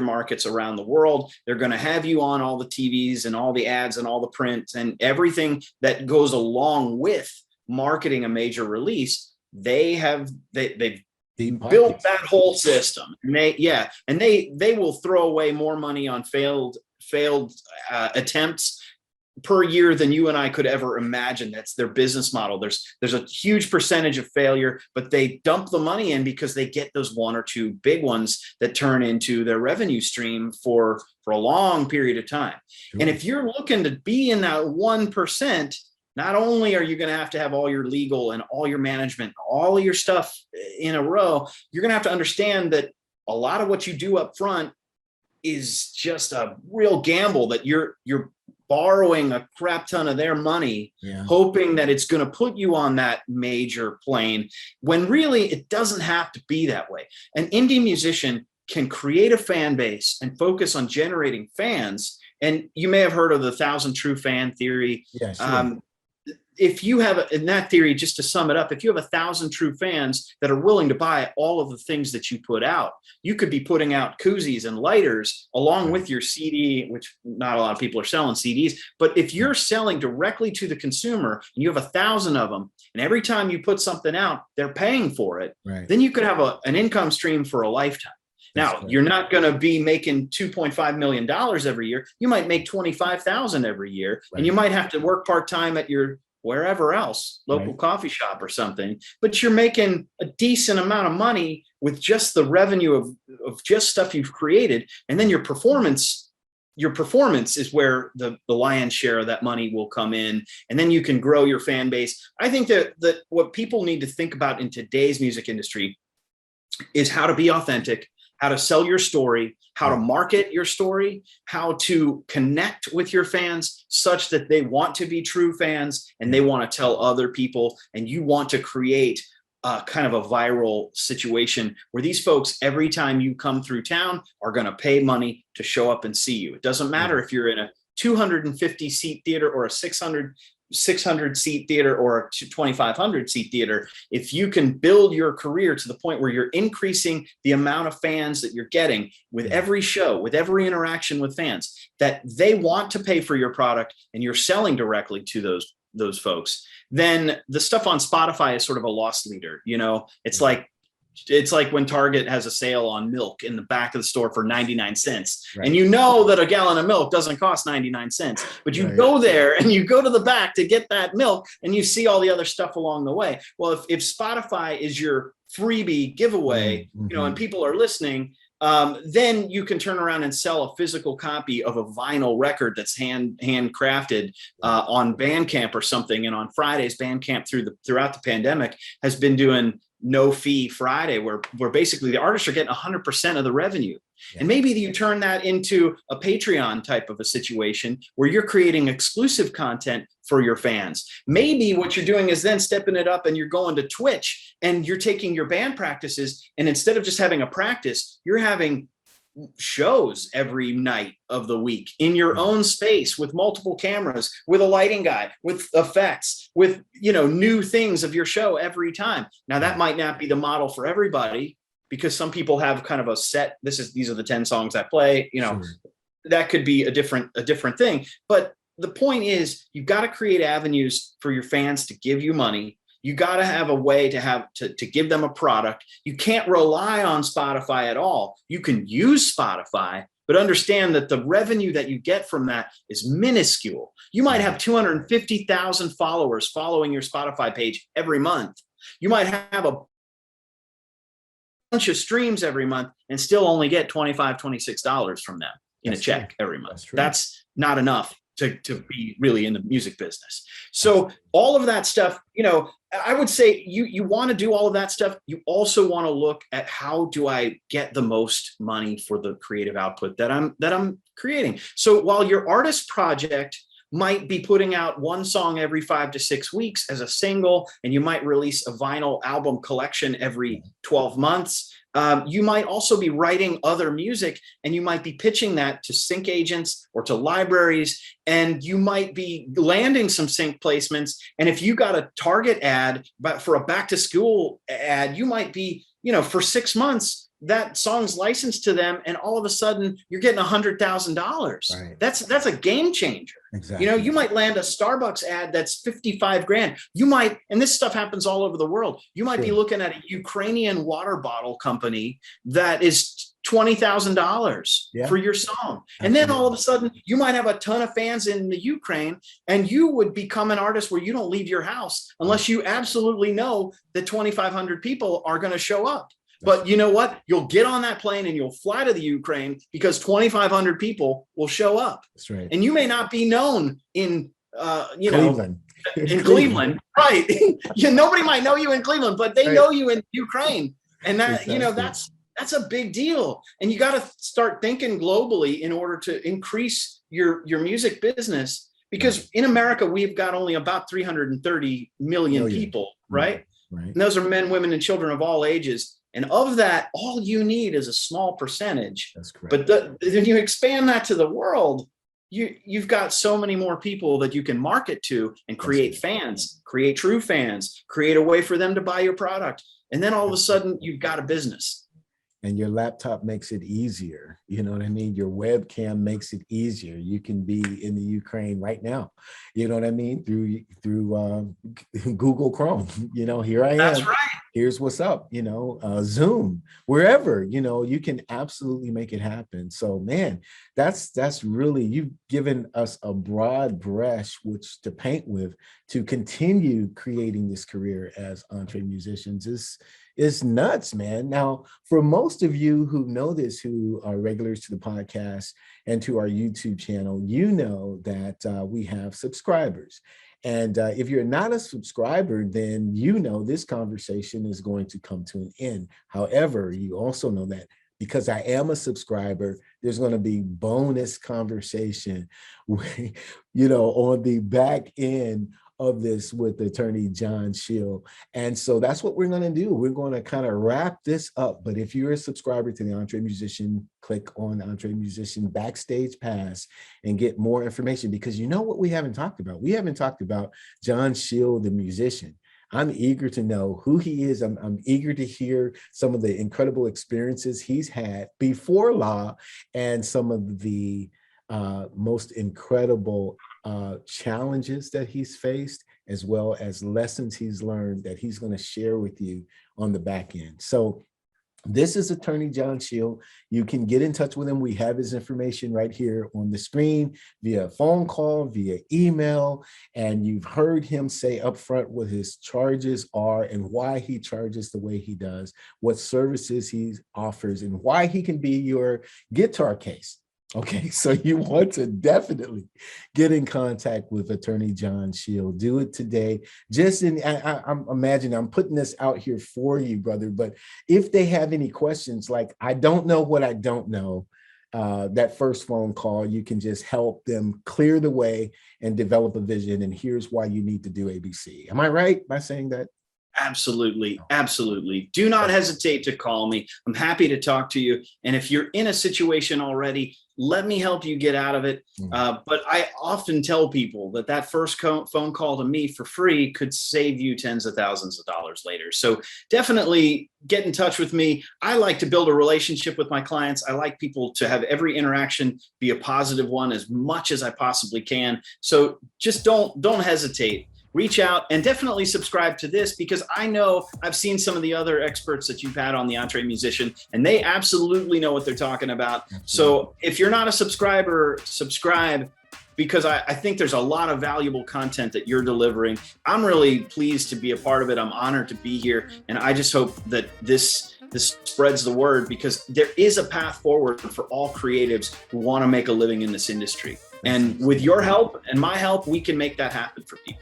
markets around the world. They're going to have you on all the TVs and all the ads and all the print and everything that goes along with marketing a major release. They've built that whole system, and they will throw away more money on failed attempts per year than you and I could ever imagine. That's their business model. There's a huge percentage of failure, but they dump the money in because they get those one or two big ones that turn into their revenue stream for a long period of time. Sure. And if you're looking to be in that 1%, not only are you going to have all your legal and all your management, all of your stuff in a row, you're going to have to understand that a lot of what you do up front is just a real gamble, that you're borrowing a crap ton of their money, hoping that it's going to put you on that major plane, when really it doesn't have to be that way. An indie musician can create a fan base and focus on generating fans. And you may have heard of the 1,000 true fan theory. Yeah, sure. If you have, in that theory, just to sum it up, if you have 1,000 true fans that are willing to buy all of the things that you put out, you could be putting out koozies and lighters along with your CD, which not a lot of people are selling CDs. But if you're selling directly to the consumer and you have 1,000 of them, and every time you put something out, they're paying for it, then you could have an income stream for a lifetime. Now, you're not going to be making $2.5 million every year. You might make $25,000 every year, and you might have to work part-time at your wherever else, local coffee shop or something, but you're making a decent amount of money with just the revenue of just stuff you've created. And then your performance your performance is where the lion's share of that money will come in, and then you can grow your fan base. I think that what people need to think about in today's music industry is how to be authentic, how to sell your story, how to market your story, how to connect with your fans such that they want to be true fans and they want to tell other people, and you want to create kind of a viral situation where these folks, every time you come through town, are going to pay money to show up and see you. It doesn't matter if you're in a 250 seat theater or a 600 seat theater or a 2,500 seat theater. If you can build your career to the point where you're increasing the amount of fans that you're getting with every show, with every interaction with fans, that they want to pay for your product, and you're selling directly to those folks, then the stuff on Spotify is sort of a loss leader. You know, it's like when Target has a sale on milk in the back of the store for 99 cents. Right. And you know that a gallon of milk doesn't cost 99 cents, but you go there and you go to the back to get that milk, and you see all the other stuff along the way. Well, if Spotify is your freebie giveaway, you know, and people are listening, then you can turn around and sell a physical copy of a vinyl record that's handcrafted on Bandcamp or something. And on Fridays, Bandcamp throughout the pandemic has been doing no fee Friday, where basically the artists are getting 100% of the revenue. And maybe you turn that into a Patreon type of a situation where you're creating exclusive content for your fans. Maybe what you're doing is then stepping it up and you're going to Twitch and you're taking your band practices, and instead of just having a practice, you're having shows every night of the week in your own space with multiple cameras, with a lighting guy, with effects, with, you know, new things of your show every time. Now that might not be the model for everybody, because some people have kind of a set, these are the 10 songs I play, you know. That could be a different thing. But the point is, you've got to create avenues for your fans to give you money. You got to have a way to give them a product. You can't rely on Spotify at all. You can use Spotify, but understand that the revenue that you get from that is minuscule. You might have 250,000 followers following your Spotify page every month. You might have a bunch of streams every month and still only get $25, $26 from them in a check every month. That's not enough to be really in the music business. So all of that stuff, you know, I would say you want to do all of that stuff. You also want to look at, how do I get the most money for the creative output that I'm creating? So while your artist project might be putting out one song every 5 to 6 weeks as a single, and you might release a vinyl album collection every 12 months, you might also be writing other music, and you might be pitching that to sync agents or to libraries, and you might be landing some sync placements. And if you got a Target ad, but for a back to school ad, you might be, you know, for 6 months, that song's licensed to them, and all of a sudden you're getting $100,000. Right. That's a game changer. Exactly. You know, you might land a Starbucks ad that's 55 grand. You might, and this stuff happens all over the world, you might be looking at a Ukrainian water bottle company that is $20,000 for your song. And then all of a sudden you might have a ton of fans in the Ukraine, and you would become an artist where you don't leave your house unless you absolutely know that 2,500 people are going to show up. But you know what? You'll get on that plane and you'll fly to the Ukraine because 2,500 people will show up. That's right. And you may not be known in, Cleveland. In Cleveland, right? Nobody might know you in Cleveland, but they know you in Ukraine, and that that's a big deal. And you got to start thinking globally in order to increase your music business, because in America we've got only about 330 million people, right? And those are men, women, and children of all ages. And of that, all you need is a small percentage. That's correct. But when you expand that to the world, you've got so many more people that you can market to and create fans, create true fans, create a way for them to buy your product. And then all of a sudden, you've got a business. And your laptop makes it easier. You know what I mean? Your webcam makes it easier. You can be in the Ukraine right now. You know what I mean? Through Google Chrome. You know, here I am. That's right. here's what's up, Zoom, wherever, you can absolutely make it happen. So man, that's really, you've given us a broad brush which to paint with to continue creating this career as EntreMusicians is nuts, man. Now, for most of you who know this, who are regulars to the podcast and to our YouTube channel, you know that we have subscribers. And if you're not a subscriber, then you know this conversation is going to come to an end. However, you also know that because I am a subscriber, there's going to be bonus conversation, on the back end of this with Attorney John Sheil. And so that's what we're going to do. We're going to kind of wrap this up. But if you're a subscriber to the EntreMusician, click on EntreMusician Backstage Pass and get more information, because you know what we haven't talked about? We haven't talked about John Sheil, the musician. I'm eager to know who he is. I'm eager to hear some of the incredible experiences he's had before law and some of the most incredible challenges that he's faced, as well as lessons he's learned that he's going to share with you on the back end. So this is Attorney John Sheil. You can get in touch with him. We have his information right here on the screen via phone call, via email, and you've heard him say upfront what his charges are and why he charges the way he does, what services he offers, and why he can be your guitar case. Okay, so you want to definitely get in contact with Attorney John Sheil. Do it today. I'm imagining I'm putting this out here for you, brother. But if they have any questions, like I don't know what I don't know, that first phone call, you can just help them clear the way and develop a vision. And here's why you need to do ABC. Am I right by saying that? Absolutely. Absolutely. Do not hesitate to call me. I'm happy to talk to you. And if you're in a situation already, let me help you get out of it. But I often tell people that first phone call to me for free could save you tens of thousands of dollars later. So definitely get in touch with me. I like to build a relationship with my clients. I like people to have every interaction be a positive one as much as I possibly can. So just don't hesitate. Reach out and definitely subscribe to this, because I know I've seen some of the other experts that you've had on the EntreMusician, and they absolutely know what they're talking about. Absolutely. So if you're not a subscriber, subscribe, because I think there's a lot of valuable content that you're delivering. I'm really pleased to be a part of it. I'm honored to be here. And I just hope that this spreads the word, because there is a path forward for all creatives who want to make a living in this industry. And with your help and my help, we can make that happen for people.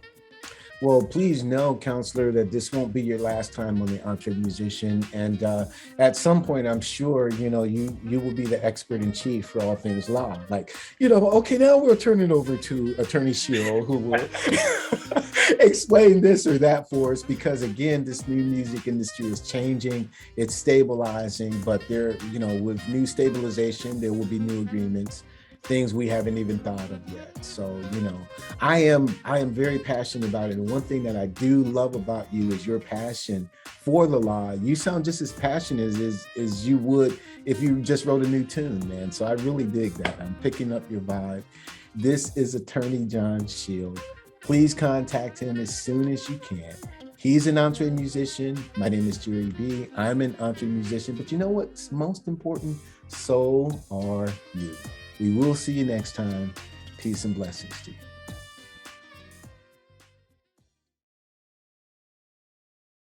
Well, please know, counselor, that this won't be your last time on the EntreMusician. And at some point, I'm sure, you will be the expert in chief for all things law. Like, okay, now we'll turn it over to Attorney Sheil, who will explain this or that for us, because again, this new music industry is changing, it's stabilizing, but there, with new stabilization, there will be new agreements, things we haven't even thought of yet. So, I am very passionate about it. And one thing that I do love about you is your passion for the law. You sound just as passionate as you would if you just wrote a new tune, man. So I really dig that. I'm picking up your vibe. This is Attorney John Sheil. Please contact him as soon as you can. He's an EntreMusician. My name is Jerry B. I'm an EntreMusician, but you know what's most important? So are you. We will see you next time. Peace and blessings to you.